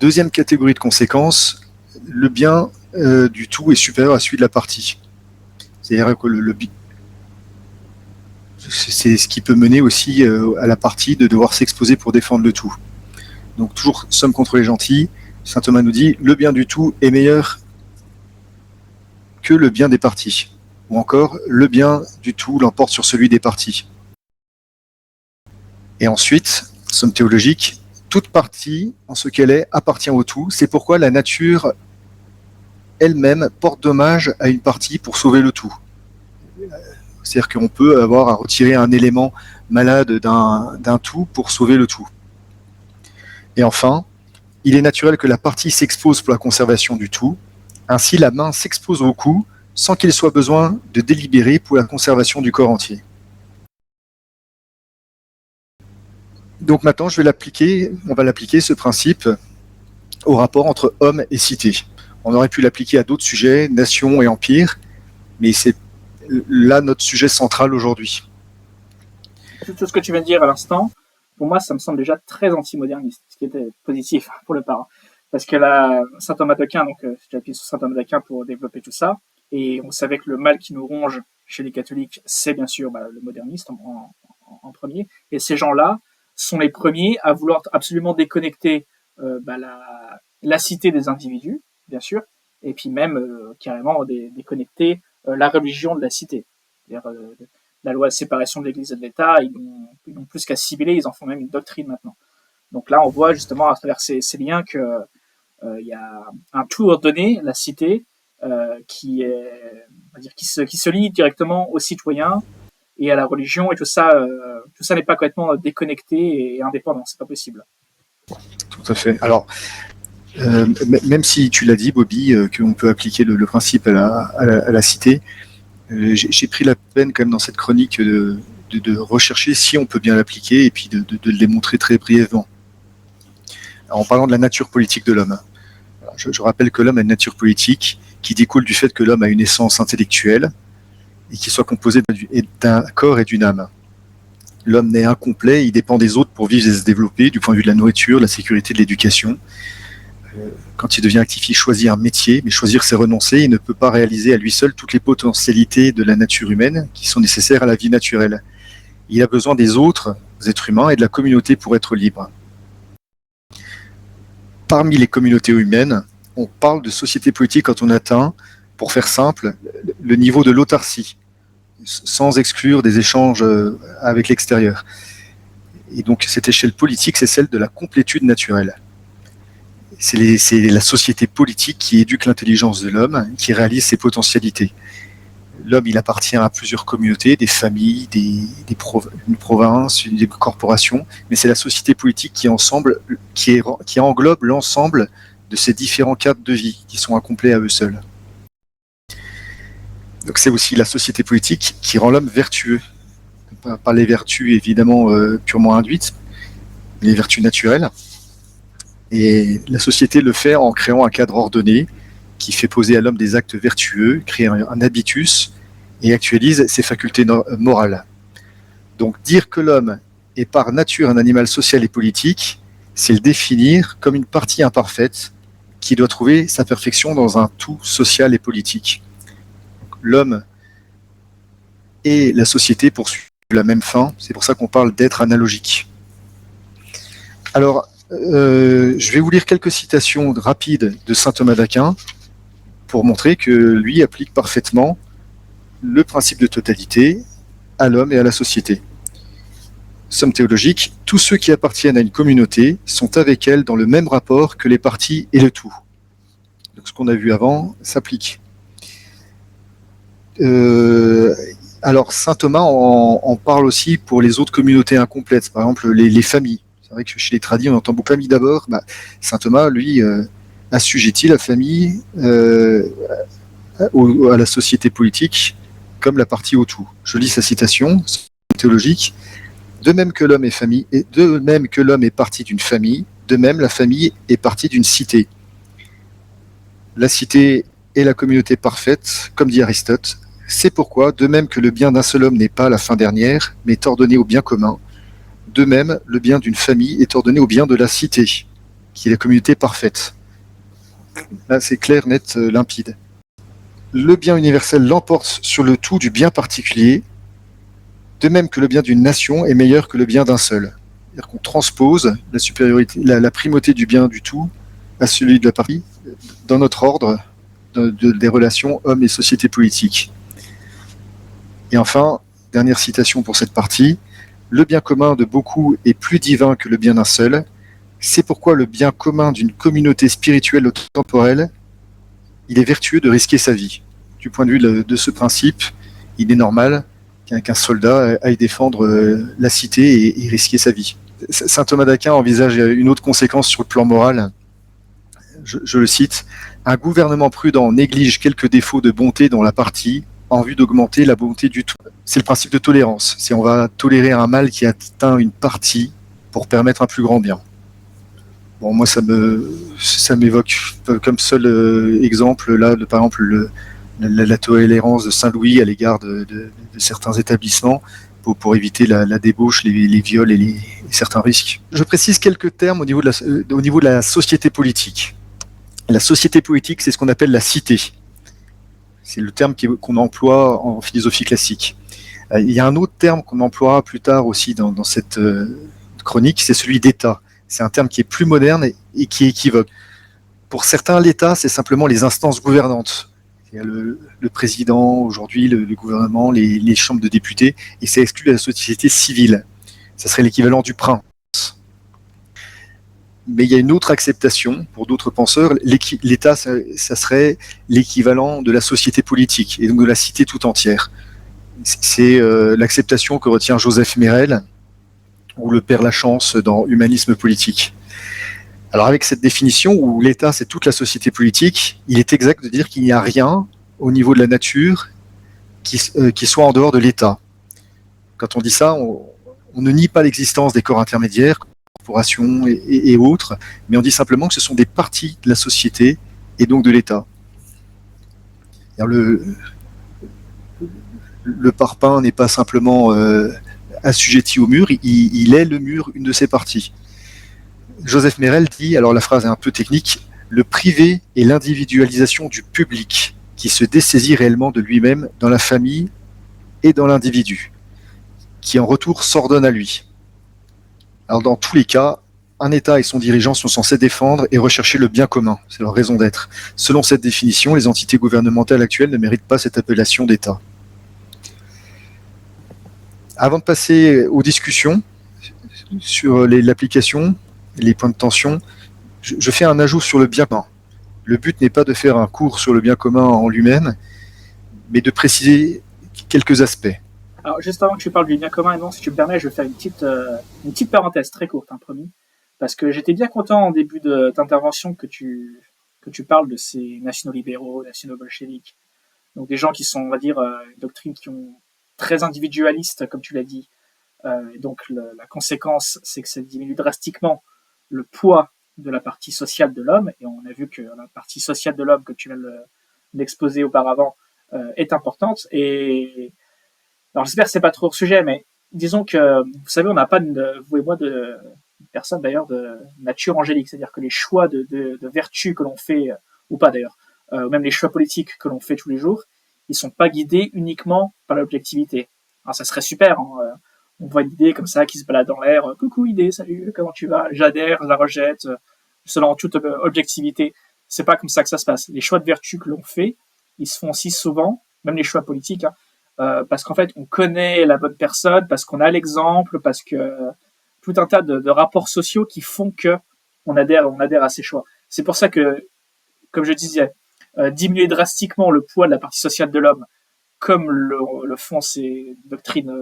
Deuxième catégorie de conséquences, le bien du tout est supérieur à celui de la partie. C'est-à-dire que c'est ce qui peut mener aussi à la partie de devoir s'exposer pour défendre le tout. Donc toujours Somme contre les gentils, saint Thomas nous dit le bien du tout est meilleur que le bien des parties. Ou encore le bien du tout l'emporte sur celui des parties. Et ensuite, Somme théologique, toute partie, en ce qu'elle est, appartient au tout. C'est pourquoi la nature elle-même porte dommage à une partie pour sauver le tout. C'est-à-dire qu'on peut avoir à retirer un élément malade d'un tout pour sauver le tout. Et enfin, il est naturel que la partie s'expose pour la conservation du tout. Ainsi, la main s'expose au coup sans qu'il soit besoin de délibérer pour la conservation du corps entier. Donc maintenant, on va l'appliquer ce principe au rapport entre homme et cité. On aurait pu l'appliquer à d'autres sujets, nation et empire, mais c'est là notre sujet central aujourd'hui. Tout ce que tu viens de dire à l'instant, pour moi, ça me semble déjà très anti-moderniste, ce qui était positif pour le part. Parce que là, saint Thomas d'Aquin, donc j'ai appuyé sur saint Thomas d'Aquin pour développer tout ça, et on savait que le mal qui nous ronge chez les catholiques, c'est bien sûr le moderniste en premier, et ces gens-là sont les premiers à vouloir absolument déconnecter la cité des individus, bien sûr, et puis même carrément déconnecter la religion de la cité. C'est-à-dire, la loi de séparation de l'Église et de l'État, ils n'ont plus qu'à cibler, ils en font même une doctrine maintenant. Donc là, on voit justement à travers ces liens que il y a un tout ordonné, la cité, qui se lie directement aux citoyens et à la religion, et tout ça n'est pas complètement déconnecté et indépendant, c'est pas possible. Tout à fait. Alors, même si tu l'as dit, Bobby, qu'on peut appliquer le principe à la cité, j'ai pris la peine quand même dans cette chronique de rechercher si on peut bien l'appliquer et puis de le démontrer très brièvement. Alors, en parlant de la nature politique de l'homme, je rappelle que l'homme a une nature politique qui découle du fait que l'homme a une essence intellectuelle et qu'il soit composé d'un corps et d'une âme. L'homme n'est incomplet, il dépend des autres pour vivre et se développer, du point de vue de la nourriture, de la sécurité, de l'éducation. Quand il devient actif, il choisit un métier, mais choisir c'est renoncer, il ne peut pas réaliser à lui seul toutes les potentialités de la nature humaine qui sont nécessaires à la vie naturelle. Il a besoin des autres êtres humains et de la communauté pour être libre. Parmi les communautés humaines, on parle de société politique quand on atteint, pour faire simple, le niveau de l'autarcie, sans exclure des échanges avec l'extérieur. Et donc cette échelle politique, c'est celle de la complétude naturelle. C'est la société politique qui éduque l'intelligence de l'homme, qui réalise ses potentialités. L'homme, il appartient à plusieurs communautés, des familles, une province, des corporations, mais c'est la société politique qui englobe l'ensemble de ces différents cadres de vie qui sont incomplets à eux seuls. Donc c'est aussi la société politique qui rend l'homme vertueux. Pas les vertus évidemment purement induites, mais les vertus naturelles. Et la société le fait en créant un cadre ordonné qui fait poser à l'homme des actes vertueux, crée un habitus et actualise ses facultés morales. Donc dire que l'homme est par nature un animal social et politique, c'est le définir comme une partie imparfaite qui doit trouver sa perfection dans un tout social et politique. L'homme et la société poursuivent la même fin, c'est pour ça qu'on parle d'être analogique. Alors, je vais vous lire quelques citations rapides de saint Thomas d'Aquin pour montrer que lui applique parfaitement le principe de totalité à l'homme et à la société. Somme théologique, tous ceux qui appartiennent à une communauté sont avec elle dans le même rapport que les parties et le tout. Donc ce qu'on a vu avant s'applique. Alors saint Thomas en parle aussi pour les autres communautés incomplètes, par exemple les familles. C'est vrai que chez les tradis, on entend beaucoup famille d'abord. Saint Thomas, lui, assujettit la famille à la société politique comme la partie au tout. Je lis sa citation théologique. De même que l'homme est famille, et de même que l'homme est partie d'une famille, de même la famille est partie d'une cité. La cité est la communauté parfaite, comme dit Aristote. C'est pourquoi, de même que le bien d'un seul homme n'est pas la fin dernière, mais est ordonné au bien commun, de même, le bien d'une famille est ordonné au bien de la cité, qui est la communauté parfaite. Là, c'est clair, net, limpide. Le bien universel l'emporte sur le tout du bien particulier, de même que le bien d'une nation est meilleur que le bien d'un seul. C'est-à-dire qu'on transpose la supériorité, la primauté du bien du tout à celui de la partie dans notre ordre des relations hommes et société politique. Et enfin, dernière citation pour cette partie, le bien commun de beaucoup est plus divin que le bien d'un seul. C'est pourquoi le bien commun d'une communauté spirituelle ou temporelle, il est vertueux de risquer sa vie. Du point de vue de ce principe, il est normal qu'un soldat aille défendre la cité et risquer sa vie. Saint Thomas d'Aquin envisage une autre conséquence sur le plan moral. Je le cite, « Un gouvernement prudent néglige quelques défauts de bonté dans la partie en vue d'augmenter la bonté du tout. » C'est le principe de tolérance. C'est on va tolérer un mal qui atteint une partie pour permettre un plus grand bien. Bon, moi, ça m'évoque comme seul exemple, là, par exemple, la tolérance de Saint-Louis à l'égard de certains établissements. pour éviter la débauche, les viols et certains risques. Je précise quelques termes au niveau de la société politique. La société politique, c'est ce qu'on appelle la cité. C'est le terme qu'on emploie en philosophie classique. Il y a un autre terme qu'on emploiera plus tard aussi dans cette chronique, c'est celui d'État. C'est un terme qui est plus moderne et qui est équivoque. Pour certains, l'État, c'est simplement les instances gouvernantes. Il y a le président, aujourd'hui, le gouvernement, les chambres de députés, et ça exclut la société civile. Ça serait l'équivalent du prince. Mais il y a une autre acceptation pour d'autres penseurs. L'État, ça serait l'équivalent de la société politique, et donc de la cité tout entière. C'est l'acceptation que retient Joseph Merel, ou le père Lachance dans Humanisme politique. Alors avec cette définition où l'État c'est toute la société politique, il est exact de dire qu'il n'y a rien au niveau de la nature qui soit en dehors de l'État. Quand on dit ça, on ne nie pas l'existence des corps intermédiaires, corporations et autres, mais on dit simplement que ce sont des parties de la société et donc de l'État. Le parpaing n'est pas simplement assujetti au mur, il est le mur, une de ses parties. Joseph Merel dit, alors la phrase est un peu technique, le privé est l'individualisation du public qui se dessaisit réellement de lui-même dans la famille et dans l'individu, qui en retour s'ordonne à lui. Alors dans tous les cas, un État et son dirigeant sont censés défendre et rechercher le bien commun, c'est leur raison d'être. Selon cette définition, les entités gouvernementales actuelles ne méritent pas cette appellation d'État. Avant de passer aux discussions sur l'application, les points de tension, je fais un ajout sur le bien commun. Le but n'est pas de faire un cours sur le bien commun en lui-même, mais de préciser quelques aspects. Alors, juste avant que tu parles du bien commun, non, si tu me permets, je vais faire une petite parenthèse très courte, promis. Parce que j'étais bien content en début de t'intervention que tu parles de ces nationaux libéraux, nationaux bolcheviques. Donc des gens qui sont, on va dire, une doctrine qui ont très individualiste, comme tu l'as dit. Donc la conséquence, c'est que ça diminue drastiquement le poids de la partie sociale de l'homme. Et on a vu que la partie sociale de l'homme, que tu viens de l'exposer auparavant, est importante. Et alors j'espère que c'est pas trop hors sujet, mais disons que, vous savez, on n'a pas, vous et moi, de personne d'ailleurs de nature angélique. C'est-à-dire que les choix de vertu que l'on fait, ou pas d'ailleurs, même les choix politiques que l'on fait tous les jours, ils sont pas guidés uniquement par l'objectivité. Alors ça serait super, on voit une idée comme ça qui se balade dans l'air, coucou idée, salut, comment tu vas, j'adhère, je la rejette, selon toute objectivité. C'est pas comme ça que ça se passe. Les choix de vertu que l'on fait, ils se font aussi souvent, même les choix politiques, parce qu'en fait on connaît la bonne personne, parce qu'on a l'exemple, parce que tout un tas de rapports sociaux qui font que on adhère à ces choix. C'est pour ça que, comme je disais, diminuer drastiquement le poids de la partie sociale de l'homme, comme le font ces doctrines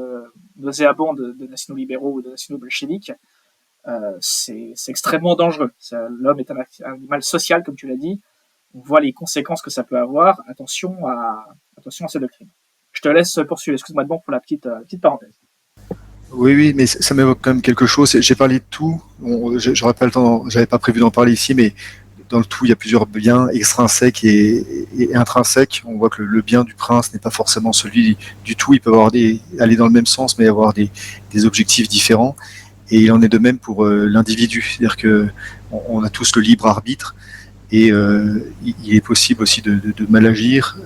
nauséabondes de nationaux libéraux ou de nationaux bolcheviques, c'est extrêmement dangereux. L'homme est un animal social, comme tu l'as dit. On voit les conséquences que ça peut avoir. Attention à ces doctrines. Je te laisse poursuivre. Excuse-moi de bon pour la petite parenthèse. Oui, mais ça m'évoque quand même quelque chose. J'ai parlé de tout. J'aurais pas le temps, j'avais pas prévu d'en parler ici, mais dans le tout, il y a plusieurs biens extrinsèques et intrinsèques. On voit que le bien du prince n'est pas forcément celui du tout. Il peut aller dans le même sens, mais avoir des objectifs différents. Et il en est de même pour l'individu. C'est-à-dire que on a tous le libre arbitre. Et il est possible aussi de mal agir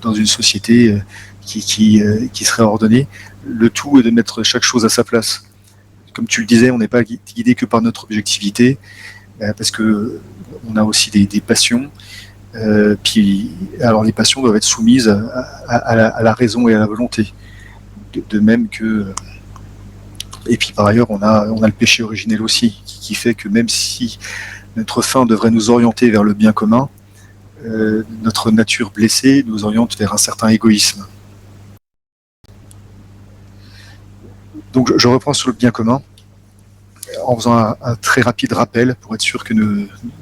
dans une société qui serait ordonnée. Le tout est de mettre chaque chose à sa place. Comme tu le disais, on n'est pas guidé que par notre objectivité, parce que on a aussi des passions. Puis, alors les passions doivent être soumises à la raison et à la volonté. De même que, et puis par ailleurs, on a le péché originel aussi, qui fait que même si notre fin devrait nous orienter vers le bien commun, notre nature blessée nous oriente vers un certain égoïsme. Donc je reprends sur le bien commun, en faisant un très rapide rappel pour être sûr que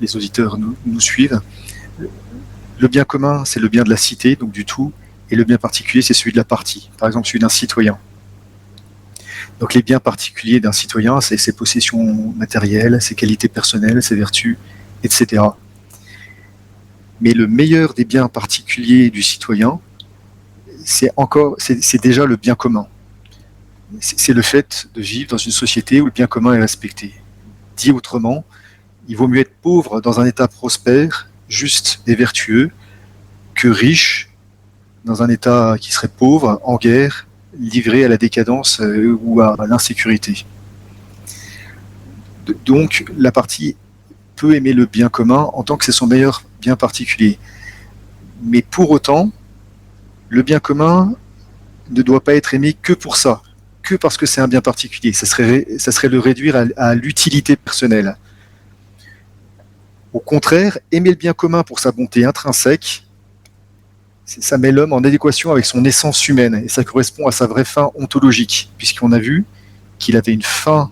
les auditeurs nous suivent. Le bien commun, c'est le bien de la cité, donc du tout, et le bien particulier, c'est celui de la partie, par exemple celui d'un citoyen. Donc les biens particuliers d'un citoyen, c'est ses possessions matérielles, ses qualités personnelles, ses vertus, etc. Mais le meilleur des biens particuliers du citoyen, c'est déjà le bien commun. C'est le fait de vivre dans une société où le bien commun est respecté. Dit autrement, il vaut mieux être pauvre dans un État prospère, juste et vertueux, que riche dans un État qui serait pauvre, en guerre, livré à la décadence ou à l'insécurité. Donc, la partie peut aimer le bien commun en tant que c'est son meilleur bien particulier. Mais pour autant, le bien commun ne doit pas être aimé que pour ça, que parce que c'est un bien particulier. Ça serait le réduire à l'utilité personnelle. Au contraire, aimer le bien commun pour sa bonté intrinsèque, ça met l'homme en adéquation avec son essence humaine, et ça correspond à sa vraie fin ontologique, puisqu'on a vu qu'il avait une fin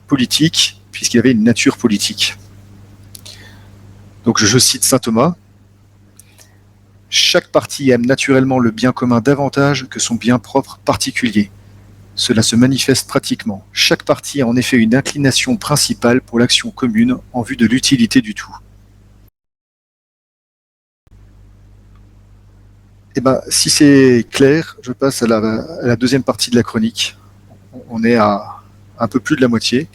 politique, puisqu'il avait une nature politique. Donc je cite saint Thomas, « Chaque partie aime naturellement le bien commun davantage que son bien propre particulier. Cela se manifeste pratiquement. Chaque partie a en effet une inclination principale pour l'action commune en vue de l'utilité du tout. » Eh ben, si c'est clair, je passe à la deuxième partie de la chronique. On est à un peu plus de la moitié.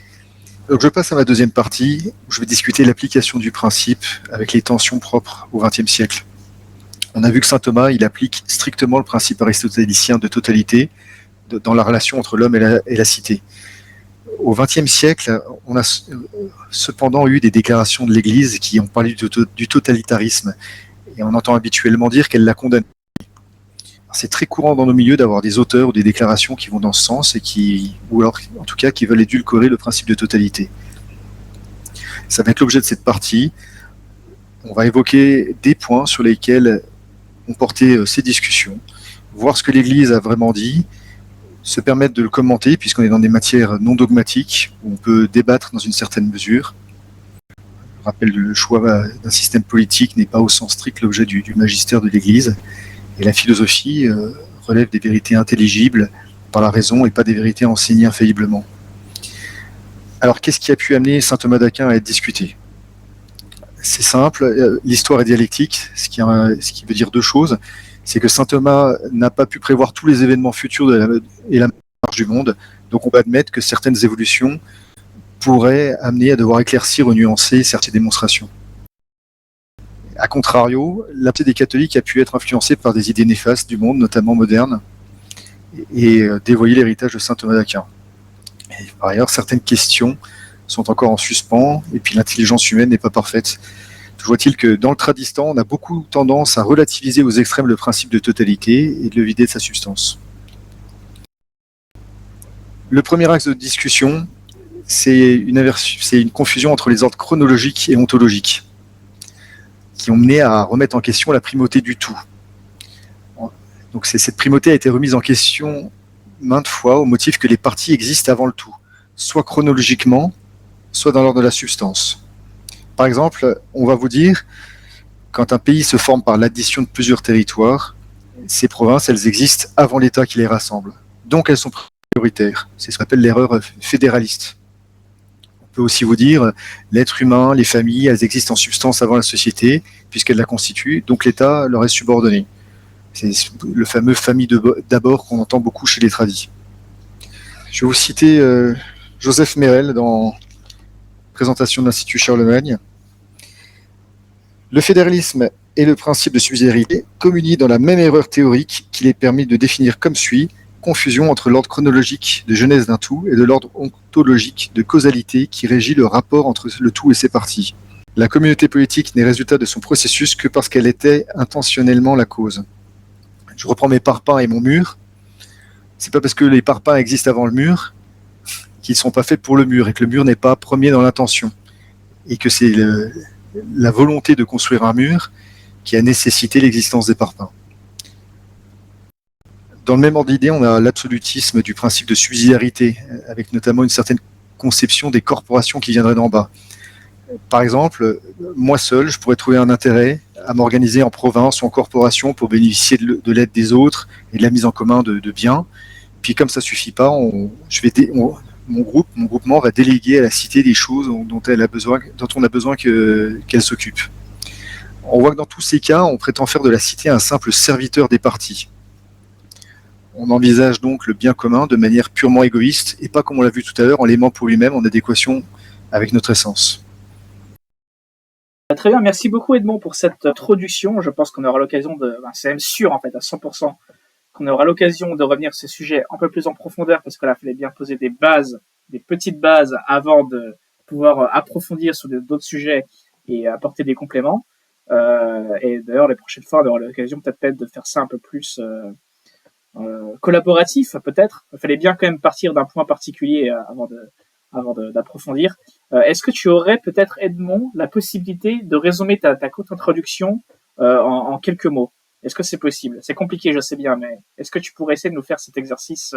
Donc je passe à ma deuxième partie, où je vais discuter l'application du principe avec les tensions propres au XXe siècle. On a vu que saint Thomas, il applique strictement le principe aristotélicien de totalité dans la relation entre l'homme et la cité. Au XXe siècle, on a cependant eu des déclarations de l'Église qui ont parlé du totalitarisme, et on entend habituellement dire qu'elle l'a condamné. C'est très courant dans nos milieux d'avoir des auteurs ou des déclarations qui vont dans ce sens ou alors en tout cas qui veulent édulcorer le principe de totalité. Ça va être l'objet de cette partie. On va évoquer des points sur lesquels ont porté ces discussions, voir ce que l'Église a vraiment dit, se permettre de le commenter puisqu'on est dans des matières non dogmatiques où on peut débattre dans une certaine mesure. Je rappelle, le choix d'un système politique n'est pas au sens strict l'objet du magistère de l'Église. Et la philosophie relève des vérités intelligibles par la raison et pas des vérités enseignées infailliblement. Alors, qu'est-ce qui a pu amener saint Thomas d'Aquin à être discuté? C'est simple, l'histoire est dialectique, ce qui veut dire deux choses. C'est que saint Thomas n'a pas pu prévoir tous les événements futurs et la marche du monde, donc on peut admettre que certaines évolutions pourraient amener à devoir éclaircir ou nuancer certaines démonstrations. A contrario, la pensée des catholiques a pu être influencée par des idées néfastes du monde, notamment moderne, et dévoyer l'héritage de saint Thomas d'Aquin. Et par ailleurs, certaines questions sont encore en suspens, et puis l'intelligence humaine n'est pas parfaite. Toujours est-il que dans le tradistant, on a beaucoup tendance à relativiser aux extrêmes le principe de totalité et de le vider de sa substance. Le premier axe de discussion, c'est une confusion entre les ordres chronologiques et ontologiques, qui ont mené à remettre en question la primauté du tout. Donc cette primauté a été remise en question maintes fois au motif que les parties existent avant le tout, soit chronologiquement, soit dans l'ordre de la substance. Par exemple, on va vous dire, quand un pays se forme par l'addition de plusieurs territoires, ces provinces, elles existent avant l'État qui les rassemble. Donc elles sont prioritaires. C'est ce qu'on appelle l'erreur fédéraliste. On peut aussi vous dire, l'être humain, les familles, elles existent en substance avant la société, puisqu'elles la constituent, donc l'État leur est subordonné. C'est le fameux famille d'abord qu'on entend beaucoup chez les tradis. Je vais vous citer Joseph Merel dans Présentation de l'Institut Charlemagne. Le fédéralisme et le principe de subsidiarité communient dans la même erreur théorique qui les permet de définir comme suit: confusion entre l'ordre chronologique de genèse d'un tout et de l'ordre ontologique de causalité qui régit le rapport entre le tout et ses parties. La communauté politique n'est résultat de son processus que parce qu'elle était intentionnellement la cause. Je reprends mes parpaings et mon mur. C'est pas parce que les parpaings existent avant le mur qu'ils ne sont pas faits pour le mur et que le mur n'est pas premier dans l'intention. Et que c'est la volonté de construire un mur qui a nécessité l'existence des parpaings. Dans le même ordre d'idée, on a l'absolutisme du principe de subsidiarité, avec notamment une certaine conception des corporations qui viendraient d'en bas. Par exemple, moi seul, je pourrais trouver un intérêt à m'organiser en province ou en corporation pour bénéficier de l'aide des autres et de la mise en commun de biens. Puis comme ça suffit pas, mon groupement va déléguer à la cité des choses dont on a besoin qu'elle s'occupe. On voit que dans tous ces cas, on prétend faire de la cité un simple serviteur des partis. On envisage donc le bien commun de manière purement égoïste et pas comme on l'a vu tout à l'heure en l'aimant pour lui-même en adéquation avec notre essence. Très bien, merci beaucoup Edmond pour cette introduction. Je pense qu'on aura l'occasion c'est même sûr en fait à 100%, qu'on aura l'occasion de revenir sur ce sujet un peu plus en profondeur parce qu'il fallait bien poser des bases, des petites bases avant de pouvoir approfondir sur d'autres sujets et apporter des compléments. Et d'ailleurs, les prochaines fois, on aura l'occasion peut-être de faire ça un peu plus collaboratif, peut-être. Il fallait bien quand même partir d'un point particulier avant d'approfondir. Est-ce que tu aurais peut-être, Edmond, la possibilité de résumer ta courte introduction en quelques mots? Est-ce que c'est possible? C'est compliqué, je sais bien, mais est-ce que tu pourrais essayer de nous faire cet exercice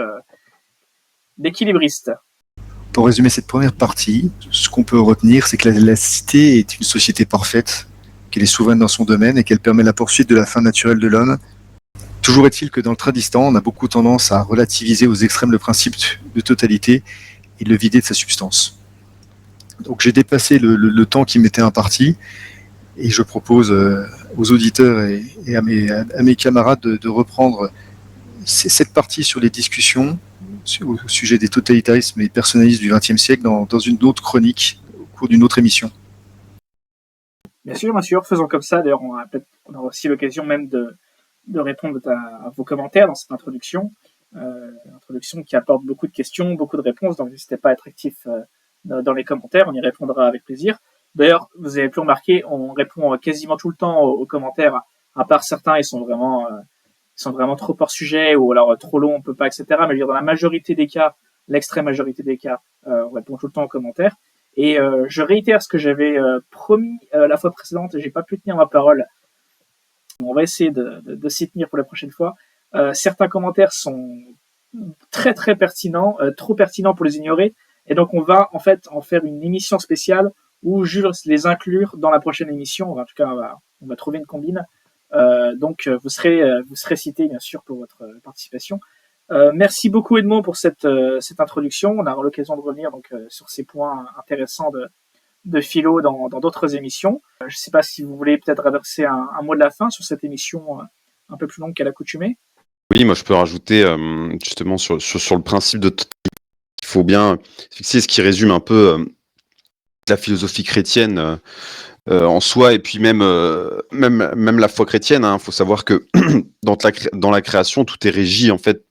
d'équilibriste? Pour résumer cette première partie, ce qu'on peut retenir, c'est que la cité est une société parfaite, qu'elle est souveraine dans son domaine et qu'elle permet la poursuite de la fin naturelle de l'homme. Toujours est-il que dans le Tradistan, on a beaucoup tendance à relativiser aux extrêmes le principe de totalité et le vider de sa substance. Donc j'ai dépassé le temps qui m'était imparti et je propose aux auditeurs et à mes camarades de reprendre cette partie sur les discussions au sujet des totalitarismes et personnalismes du XXe siècle dans une autre chronique au cours d'une autre émission. Bien sûr, faisons comme ça. D'ailleurs, on aura aussi l'occasion même de répondre à vos commentaires dans cette introduction. Introduction qui apporte beaucoup de questions, beaucoup de réponses, donc n'hésitez pas à être actif dans les commentaires, on y répondra avec plaisir. D'ailleurs, vous avez pu remarquer, on répond quasiment tout le temps aux commentaires, à part certains, ils sont vraiment trop hors sujet, ou alors trop longs, on peut pas, etc. Mais je veux dire, dans la majorité des cas, l'extrême majorité des cas, on répond tout le temps aux commentaires. Et je réitère ce que j'avais promis la fois précédente, et j'ai pas pu tenir ma parole. On va essayer de s'y tenir pour la prochaine fois. Certains commentaires sont très très pertinents, trop pertinents pour les ignorer, et donc on va en fait en faire une émission spéciale où je vais les inclure dans la prochaine émission. En tout cas, on va trouver une combine. Donc vous serez cité bien sûr pour votre participation. Merci beaucoup Edmond pour cette introduction. On aura l'occasion de revenir donc sur ces points intéressants de philo dans d'autres émissions. Je ne sais pas si vous voulez peut-être adresser un mot de la fin sur cette émission un peu plus longue qu'à l'accoutumée. Oui, moi je peux rajouter justement sur le principe de totalité. Il faut bien fixer ce qui résume un peu la philosophie chrétienne en soi, et puis même la foi chrétienne. Il faut savoir que dans la création, tout est régi en fait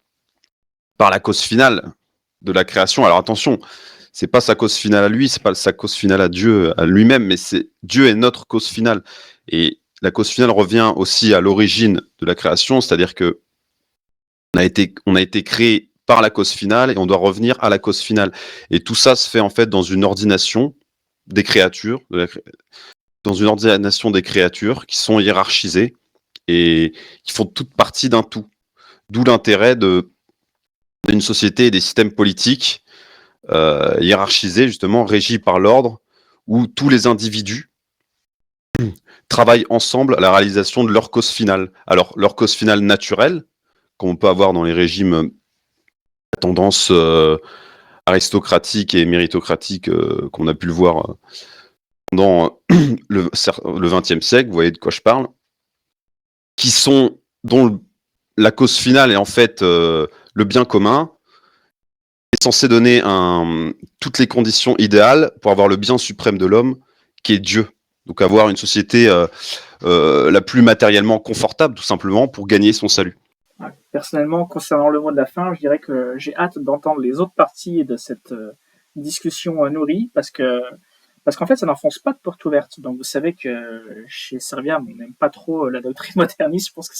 par la cause finale de la création. Alors attention, c'est pas sa cause finale à lui, c'est pas sa cause finale à Dieu, à lui-même, mais c'est Dieu est notre cause finale. Et la cause finale revient aussi à l'origine de la création, c'est-à-dire que on a été créé par la cause finale et on doit revenir à la cause finale. Et tout ça se fait en fait dans une ordination des créatures, qui sont hiérarchisées et qui font toute partie d'un tout. D'où l'intérêt d'une société et des systèmes politiques hiérarchisés, justement, régis par l'ordre, où tous les individus travaillent ensemble à la réalisation de leur cause finale. Alors, leur cause finale naturelle, comme on peut avoir dans les régimes à tendance aristocratique et méritocratique qu'on a pu le voir pendant le XXe siècle, vous voyez de quoi je parle, dont la cause finale est en fait le bien commun, est censé donner toutes les conditions idéales pour avoir le bien suprême de l'homme, qui est Dieu. Donc avoir une société la plus matériellement confortable, tout simplement, pour gagner son salut. Personnellement, concernant le mot de la fin, je dirais que j'ai hâte d'entendre les autres parties de cette discussion nourrie, parce qu'en fait, ça n'enfonce pas de porte ouverte. Donc vous savez que chez Serviam, on n'aime pas trop la doctrine moderniste, je pense que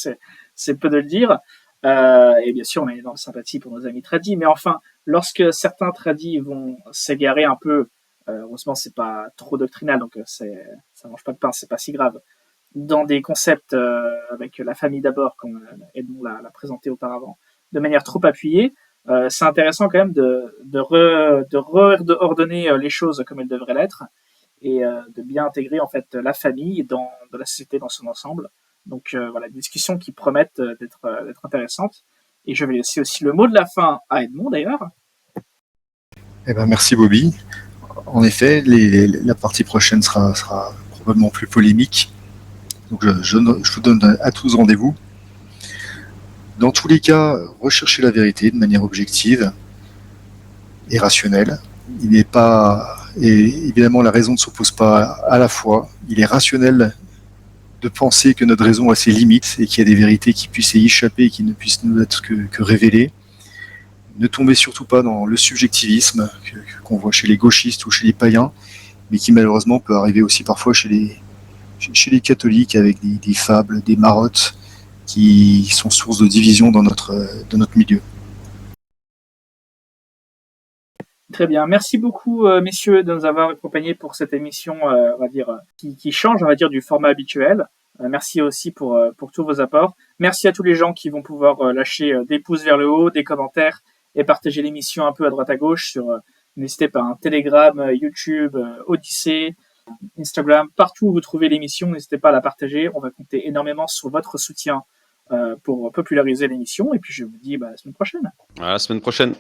c'est peu de le dire. Et bien sûr, on est dans la sympathie pour nos amis tradis, mais enfin, lorsque certains tradis vont s'égarer un peu, heureusement c'est pas trop doctrinal, donc ça mange pas de pain, c'est pas si grave, dans des concepts avec la famille d'abord, comme Edmond l'a présenté auparavant, de manière trop appuyée, c'est intéressant quand même de ordonner les choses comme elles devraient l'être, et de bien intégrer en fait la famille dans la société dans son ensemble. Donc voilà, des discussions qui promettent d'être intéressantes. Et je vais laisser aussi le mot de la fin à Edmond d'ailleurs. Eh ben, merci Bobby. En effet, la partie prochaine sera probablement plus polémique. Donc je vous donne à tous rendez-vous. Dans tous les cas, rechercher la vérité de manière objective et rationnelle. Il n'est pas, et évidemment, la raison ne s'oppose pas à la foi. Il est rationnel de penser que notre raison a ses limites et qu'il y a des vérités qui puissent y échapper et qui ne puissent nous être que révélées. Ne tombez surtout pas dans le subjectivisme qu'on voit chez les gauchistes ou chez les païens, mais qui malheureusement peut arriver aussi parfois chez les catholiques avec des fables, des marottes qui sont source de division dans notre milieu. Très bien. Merci beaucoup, messieurs, de nous avoir accompagnés pour cette émission, on va dire, qui change, on va dire, du format habituel. Merci aussi pour tous vos apports. Merci à tous les gens qui vont pouvoir lâcher des pouces vers le haut, des commentaires et partager l'émission un peu à droite à gauche n'hésitez pas, hein, Telegram, YouTube, Odyssée, Instagram, partout où vous trouvez l'émission, n'hésitez pas à la partager. On va compter énormément sur votre soutien pour populariser l'émission. Et puis je vous dis à la semaine prochaine. À la semaine prochaine.